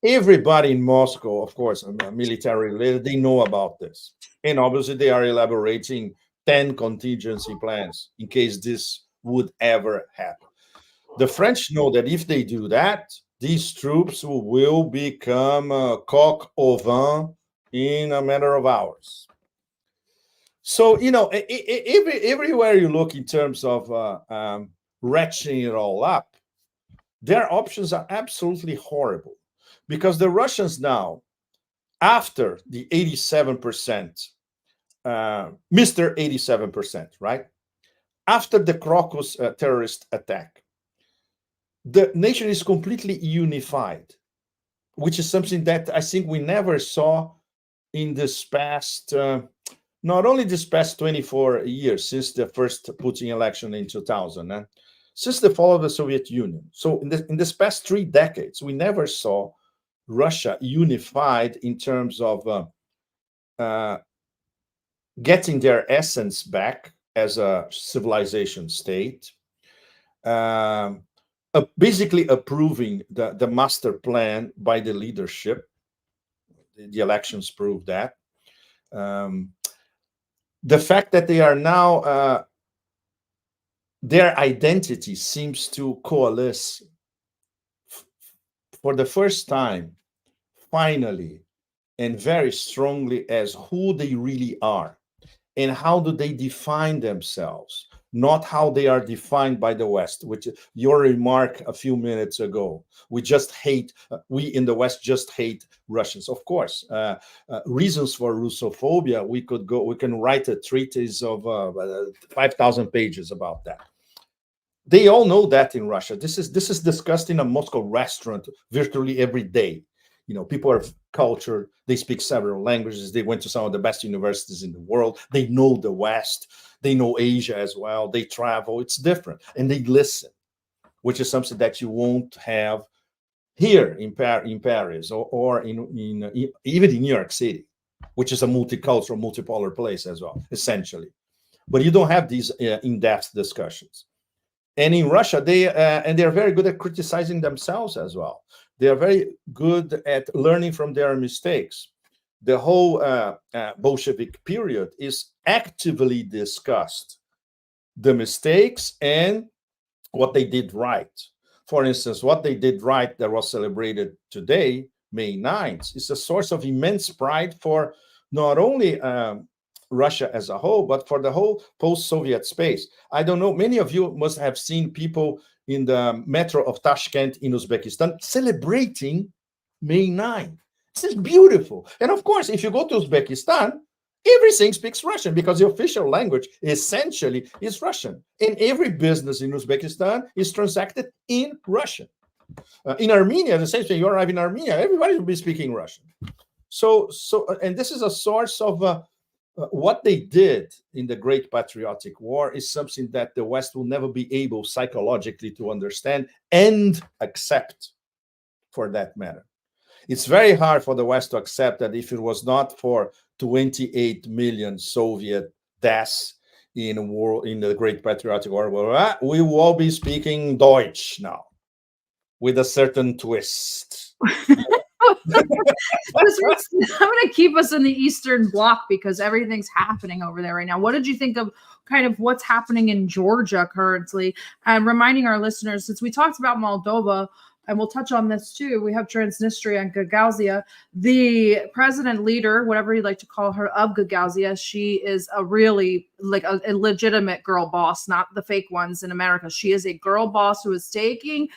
Everybody in Moscow, of course, military related, they know about this. And obviously they are elaborating 10 contingency plans in case this would ever happen. The French know that if they do that, these troops will become coq au vin in a matter of hours. So, everywhere you look in terms of ratcheting it all up, their options are absolutely horrible, because the Russians now, after the 87%, Mr. 87%, right? After the Crocus terrorist attack, the nation is completely unified, which is something that I think we never saw in this past, not only this past 24 years, since the first Putin election in 2000, since the fall of the Soviet Union. So in this past 3 decades, we never saw Russia unified in terms of getting their essence back as a civilization state, basically approving the master plan by the leadership, the elections prove that. The fact that they are now, their identity seems to coalesce for the first time, finally, and very strongly as who they really are and how do they define themselves, not how they are defined by the West, which your remark a few minutes ago. We just hate, we in the West just hate Russians. Of course, reasons for Russophobia, we can write a treatise of 5,000 pages about that. They all know that in Russia. This is discussed in a Moscow restaurant virtually every day. You know, people are cultured. They speak several languages. They went to some of the best universities in the world. They know the West. They know Asia as well. They travel. It's different. And they listen, which is something that you won't have here in Paris or even in New York City, which is a multicultural, multipolar place as well, essentially. But you don't have these in-depth discussions. And in Russia, they're very good at criticizing themselves as well. They are very good at learning from their mistakes. The whole Bolshevik period is actively discussed, the mistakes and what they did right. For instance, what they did right that was celebrated today, May 9th, is a source of immense pride for not only Russia as a whole, but for the whole post-Soviet space. I don't know, many of you must have seen people in the metro of Tashkent in Uzbekistan celebrating May 9. This is beautiful. And of course, if you go to Uzbekistan, everything speaks Russian because the official language essentially is Russian. And every business in Uzbekistan is transacted in Russian. In Armenia, the same thing, you arrive in Armenia, everybody will be speaking Russian. And this is a source of what they did in the Great Patriotic War is something that the West will never be able psychologically to understand and accept, for that matter. It's very hard for the West to accept that if it was not for 28 million Soviet deaths in the Great Patriotic War, we will all be speaking Deutsch now, with a certain twist. I'm going to keep us in the Eastern Bloc because everything's happening over there right now. What did you think of kind of what's happening in Georgia currently? And reminding our listeners, since we talked about Moldova, and we'll touch on this too, we have Transnistria and Gagauzia. The president leader, whatever you'd like to call her, of Gagauzia, she is a really like a legitimate girl boss, not the fake ones in America. She is a girl boss who is taking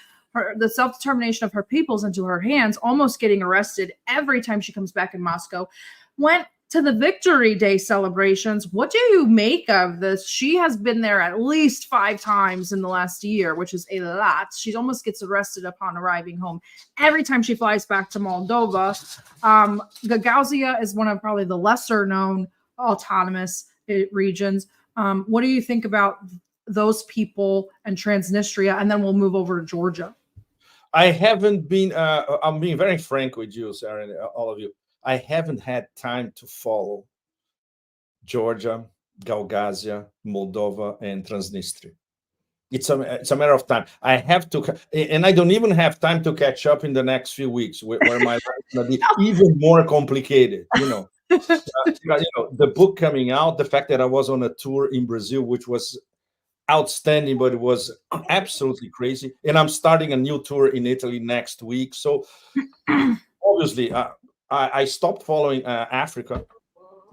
the self-determination of her peoples into her hands, almost getting arrested every time she comes back in Moscow. Went to the Victory Day celebrations. What do you make of this? She has been there at least 5 times in the last year, which is a lot. She almost gets arrested upon arriving home every time she flies back to Moldova. Gagauzia is one of probably the lesser known autonomous regions. What do you think about those people and Transnistria? And then we'll move over to Georgia. I haven't been, I'm being very frank with you, Sarah, and all of you. I haven't had time to follow Georgia, Gagauzia, Moldova, and Transnistria. It's a matter of time. I have to, and I don't even have time to catch up in the next few weeks, where my life is going to be even more complicated. You know, the book coming out, the fact that I was on a tour in Brazil, which was outstanding, but it was absolutely crazy. And I'm starting a new tour in Italy next week. So obviously, I stopped following Africa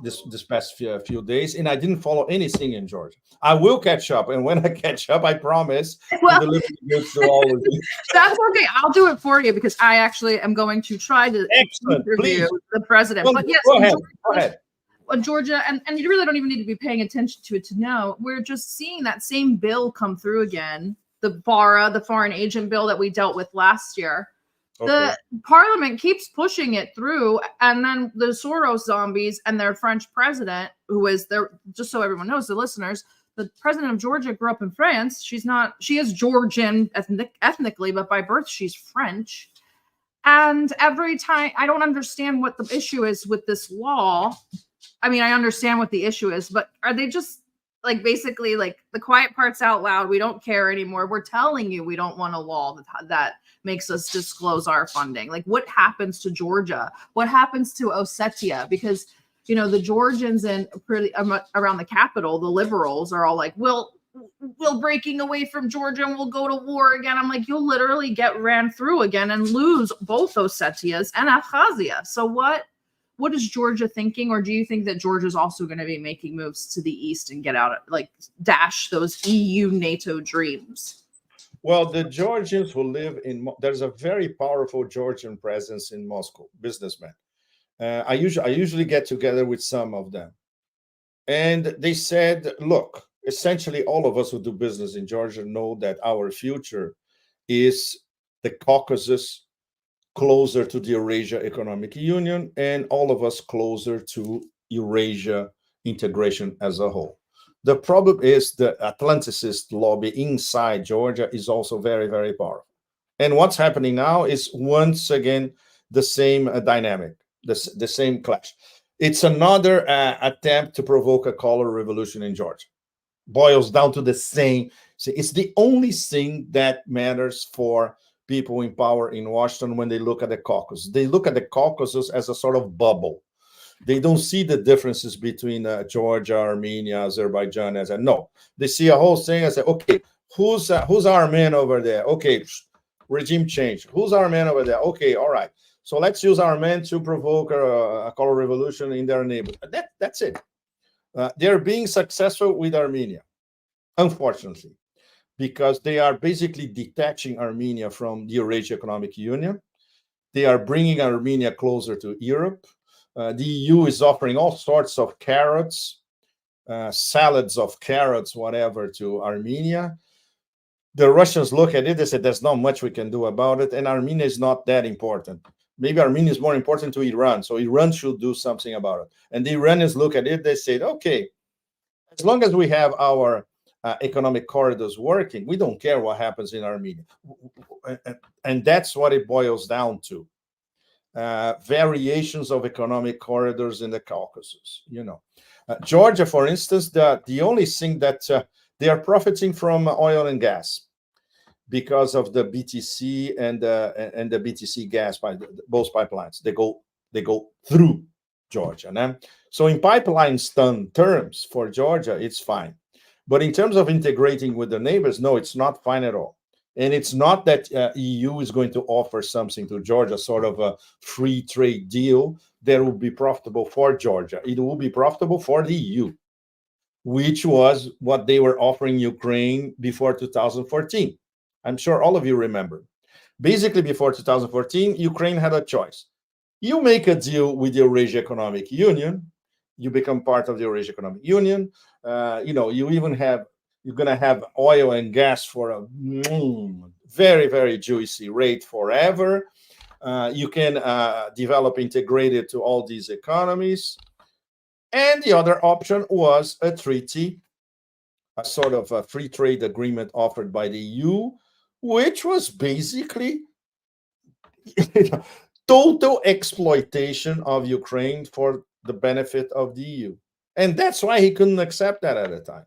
this past few days, and I didn't follow anything in Georgia. I will catch up, and when I catch up, I promise to deliver goods to all of you. That's okay. I'll do it for you because I actually am going to try to interview the president. Well, but yes, go ahead. Georgia, and you really don't even need to be paying attention to it to know. We're just seeing that same bill come through again, the FARA, the foreign agent bill that we dealt with last year. Okay. The parliament keeps pushing it through, and then the Soros zombies and their French president, who is there, just so everyone knows, the listeners, the president of Georgia grew up in France. She is Georgian ethnically, but by birth she's French. And every time, I don't understand what the issue is with this law. I mean, I understand what the issue is, but are they just like basically like the quiet parts out loud. We don't care anymore. We're telling you we don't want a wall that makes us disclose our funding. Like what happens to Georgia? What happens to Ossetia? Because the Georgians and pretty around the capital, the liberals are all like, we'll breaking away from Georgia and we'll go to war again. I'm like, you'll literally get ran through again and lose both Ossetias and Abkhazia. So what is Georgia thinking? Or do you think that Georgia's also going to be making moves to the east and get out, like dash those EU NATO dreams? Well, the Georgians who live there's a very powerful Georgian presence in Moscow, businessmen. I usually get together with some of them. And they said, look, essentially all of us who do business in Georgia know that our future is the Caucasus, closer to the Eurasia Economic Union, and all of us closer to Eurasia integration as a whole. The problem is the Atlanticist lobby inside Georgia is also very, very powerful. And what's happening now is once again the same dynamic, the same clash. It's another attempt to provoke a color revolution in Georgia. Boils down to the same. It's the only thing that matters for people in power in Washington when they look at the Caucasus. They look at the Caucasus as a sort of bubble. They don't see the differences between Georgia, Armenia, Azerbaijan. No, they see a whole thing and say, okay, who's our man over there? Okay, regime change. Who's our man over there? Okay, all right. So let's use our men to provoke a color revolution in their neighborhood. That's it. They're being successful with Armenia, unfortunately, because they are basically detaching Armenia from the Eurasia Economic Union. They are bringing Armenia closer to Europe. The EU is offering all sorts of carrots, salads of carrots, whatever, to Armenia. The Russians look at it, they say, there's not much we can do about it, and Armenia is not that important. Maybe Armenia is more important to Iran, so Iran should do something about it. And the Iranians look at it, they say, okay, as long as we have our economic corridors working, we don't care what happens in Armenia. And that's what it boils down to. Variations of economic corridors in the Caucasus. Georgia, for instance, the only thing that they are profiting from oil and gas because of the BTC and the BTC gas by both pipelines. They go through Georgia. So in pipelines terms for Georgia, it's fine. But in terms of integrating with the neighbors, no, it's not fine at all. And it's not that EU is going to offer something to Georgia, sort of a free trade deal that will be profitable for Georgia. It will be profitable for the EU, which was what they were offering Ukraine before 2014. I'm sure all of you remember. Basically, before 2014, Ukraine had a choice. You make a deal with the Eurasia Economic Union, you become part of the Eurasia Economic Union. You're going to have oil and gas for a very, very juicy rate forever. You can develop integrated to all these economies. And the other option was a treaty, a sort of a free trade agreement offered by the EU, which was basically total exploitation of Ukraine for the benefit of the EU. And that's why he couldn't accept that at the time.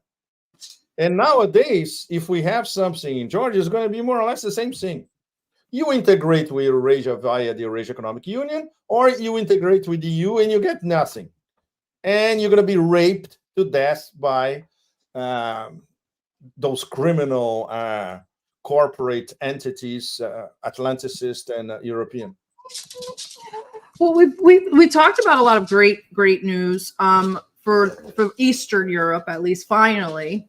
And nowadays, if we have something in Georgia, it's going to be more or less the same thing. You integrate with Eurasia via the Eurasia Economic Union, or you integrate with the EU and you get nothing. And you're going to be raped to death by those criminal corporate entities, Atlanticist and European. Well, we talked about a lot of great news for Eastern Europe, at least finally.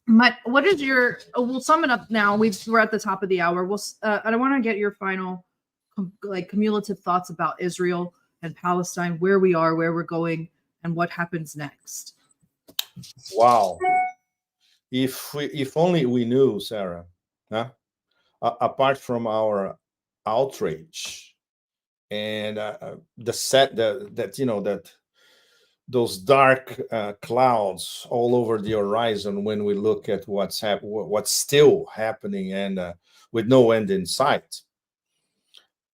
What is your? We'll sum it up now. We're at the top of the hour. I want to get your final, cumulative thoughts about Israel and Palestine, where we are, where we're going, and what happens next. Wow! If only we knew, Sarah. Huh? Apart from our outrage and those dark clouds all over the horizon when we look at what's still happening and with no end in sight.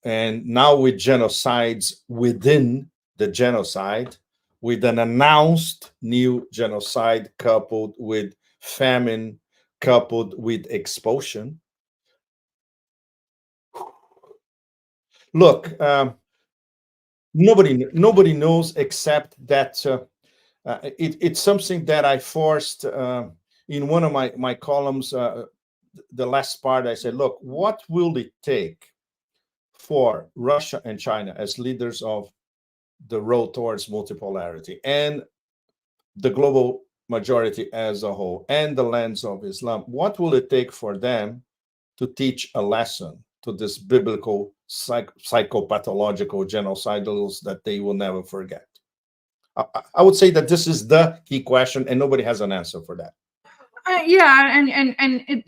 And now with genocides within the genocide, with an announced new genocide coupled with famine, coupled with expulsion. Look, nobody knows except that it's something that I forced in one of my columns. The last part, I said, look, what will it take for Russia and China as leaders of the road towards multipolarity and the global majority as a whole and the lands of Islam? What will it take for them to teach a lesson to this biblical psychopathological genocidals that they will never forget? I would say that this is the key question, and nobody has an answer for that. Yeah, and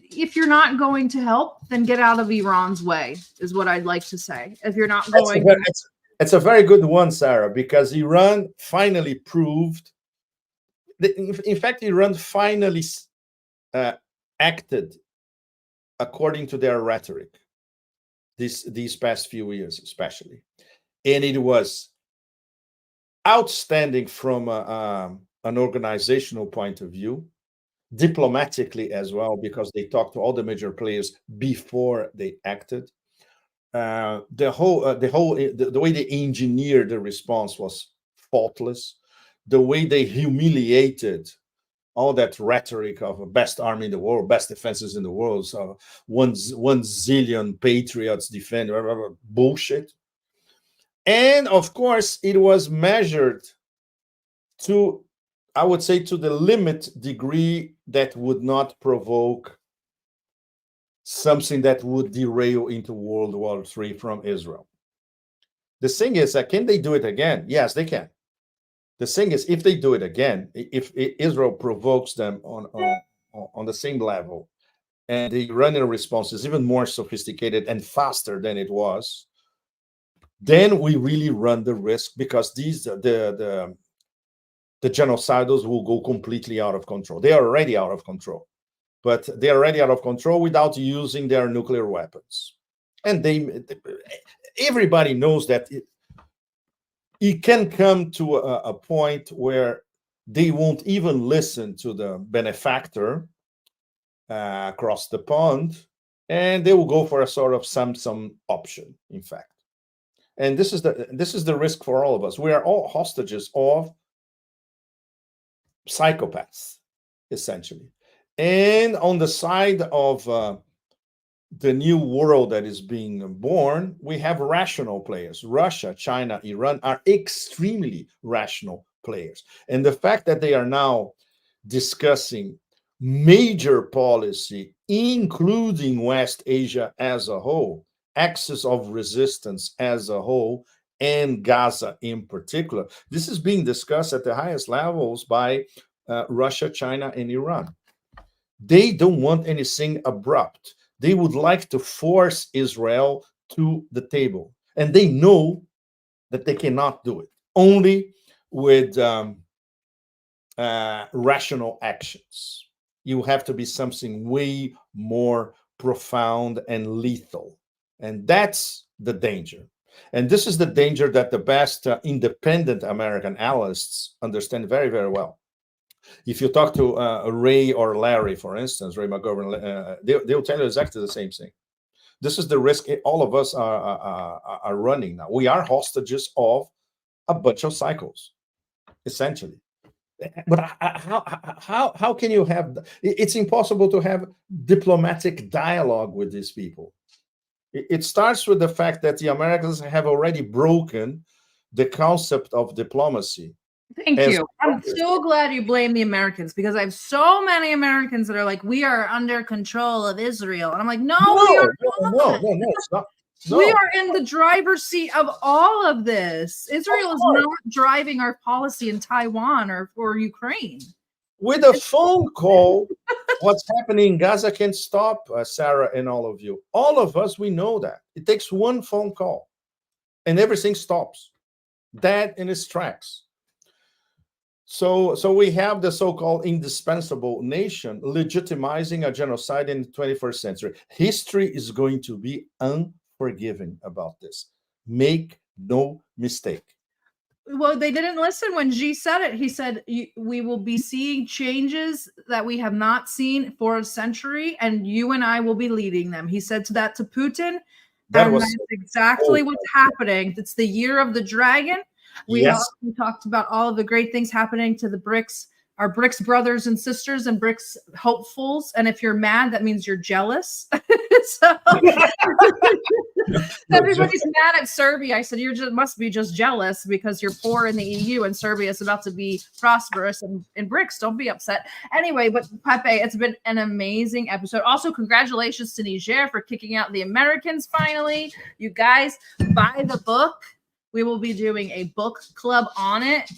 if you're not going to help, then get out of Iran's way, is what I'd like to say. If you're not going, it's a very good one, Sarah, because Iran finally proved. In fact, Iran finally acted according to their rhetoric. These past few years, especially, and it was outstanding from an organizational point of view, diplomatically as well, because they talked to all the major players before they acted. The way they engineered the response was faultless. The way they humiliated all that rhetoric of best army in the world, best defenses in the world, so 1 zillion patriots defend, bullshit. And of course, it was measured to, I would say, to the limit degree that would not provoke something that would derail into World War III from Israel. The thing is, can they do it again? Yes, they can. The thing is, if they do it again, if Israel provokes them on the same level, and the Iranian response is even more sophisticated and faster than it was, then we really run the risk, because the genocidals will go completely out of control. They are already out of control, but they are already out of control without using their nuclear weapons. And everybody knows that it can come to a point where they won't even listen to the benefactor across the pond, and they will go for a sort of some option, in fact. And this is the risk for all of us. We are all hostages of psychopaths, essentially. And on the side of the new world that is being born, we have rational players. Russia, China, Iran are extremely rational players. And the fact that they are now discussing major policy, including West Asia as a whole, axis of resistance as a whole, and Gaza in particular, this is being discussed at the highest levels by Russia, China, and Iran. They don't want anything abrupt. They would like to force Israel to the table. And they know that they cannot do it, only with rational actions. You have to be something way more profound and lethal. And that's the danger. And this is the danger that the best independent American analysts understand very, very well. If you talk to Ray or Larry, for instance, Ray McGovern, they'll tell you exactly the same thing. This is the risk all of us are running now. We are hostages of a bunch of cycles, essentially. But how can you have? It's impossible to have diplomatic dialogue with these people. It starts with the fact that the Americans have already broken the concept of diplomacy. Thank you. I'm so glad you blame the Americans, because I have so many Americans that are like, we are under control of Israel. And I'm like, no, we are not. No, it's not. No. We are in the driver's seat of all of this. Israel is not driving our policy in Taiwan or Ukraine. With a phone call, what's happening in Gaza can stop, Sarah and all of you. All of us, we know that. It takes one phone call and everything stops. That in its tracks. So we have the so-called indispensable nation legitimizing a genocide in the 21st century. History is going to be unforgiving about this. Make no mistake. Well, they didn't listen when Xi said it. He said, we will be seeing changes that we have not seen for a century, and you and I will be leading them. He said that to Putin, That and was that's exactly what's happening. It's the year of the dragon. We talked about all of the great things happening to the BRICS, our BRICS brothers and sisters and BRICS hopefuls. And if you're mad, that means you're jealous. So everybody's mad at Serbia. I said, must be just jealous because you're poor in the EU and Serbia is about to be prosperous in BRICS. Don't be upset. Anyway, but Pepe, it's been an amazing episode. Also, congratulations to Niger for kicking out the Americans finally. You guys, buy the book. We will be doing a book club on it.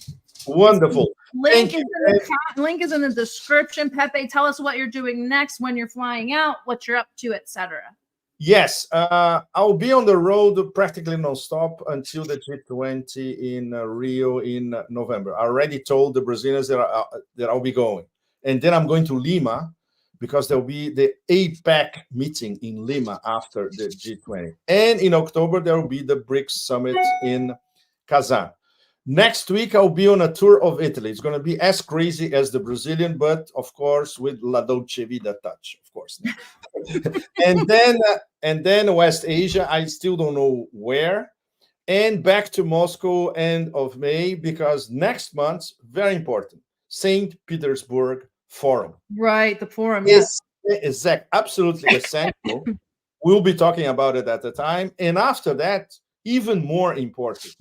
Wonderful. Link is in the description. Pepe, tell us what you're doing next, when you're flying out, what you're up to, etc. Yes, I'll be on the road practically non-stop until the G20 in Rio in November. I already told the Brazilians that I'll be going. And then I'm going to Lima because there'll be the APEC meeting in Lima after the G20. And in October, there will be the BRICS summit in Kazan. Next week, I'll be on a tour of Italy. It's going to be as crazy as the Brazilian, but of course, with La Dolce Vita touch, of course. and then West Asia, I still don't know where. And back to Moscow end of May, because next month, very important, St. Petersburg Forum. Right, the forum, yes. Absolutely essential. We'll be talking about it at the time. And after that, even more important,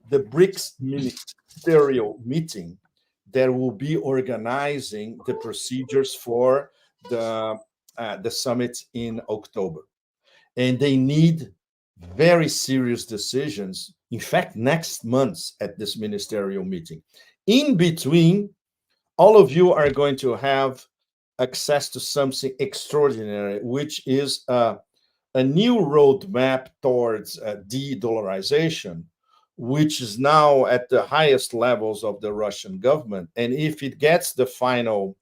the BRICS ministerial meeting that will be organizing the procedures for the summit in October. And they need very serious decisions, in fact, next month at this ministerial meeting. In between, all of you are going to have access to something extraordinary, which is a new roadmap towards de-dollarization, which is now at the highest levels of the Russian government. And if it gets the final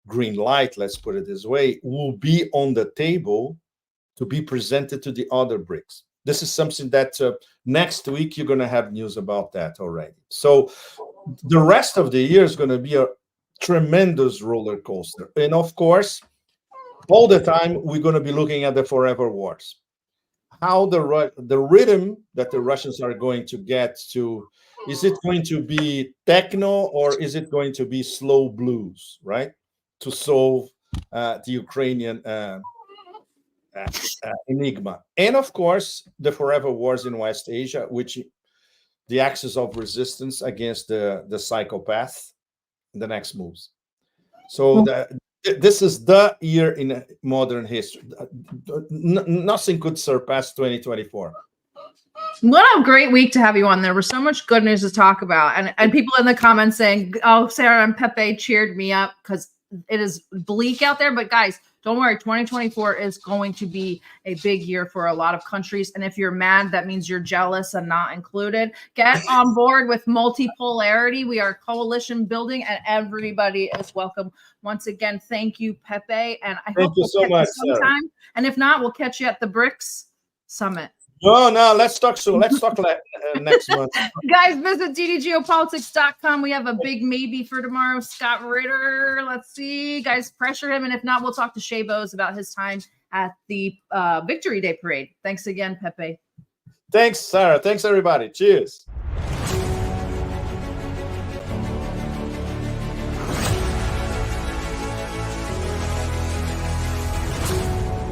green light, let's put it this way, will be on the table to be presented to the other BRICS. This is something that next week you're going to have news about that already. So the rest of the year is going to be a tremendous roller coaster. And of course, all the time, we're going to be looking at the forever wars. How the rhythm that the Russians are going to get to, is it going to be techno or is it going to be slow blues, right? To solve the Ukrainian enigma. And of course, the forever wars in West Asia, which the axis of resistance against the psychopath, the next moves. So this is the year in modern history. Nothing could surpass 2024. What a great week to have you on. There was so much good news to talk about. And people in the comments saying, oh, Sarah and Pepe cheered me up because it is bleak out there. But guys, don't worry. 2024 is going to be a big year for a lot of countries. And if you're mad, that means you're jealous and not included. Get on board with multipolarity. We are coalition building and everybody is welcome. Once again, thank you, Pepe. And I hope you so much, sometime. And if not, we'll catch you at the BRICS Summit. No, let's talk soon. Let's talk next month. Guys, visit ddgeopolitics.com. We have a big maybe for tomorrow. Scott Ritter. Let's see. Guys, pressure him. And if not, we'll talk to Shea Bose about his time at the Victory Day Parade. Thanks again, Pepe. Thanks, Sarah. Thanks, everybody. Cheers.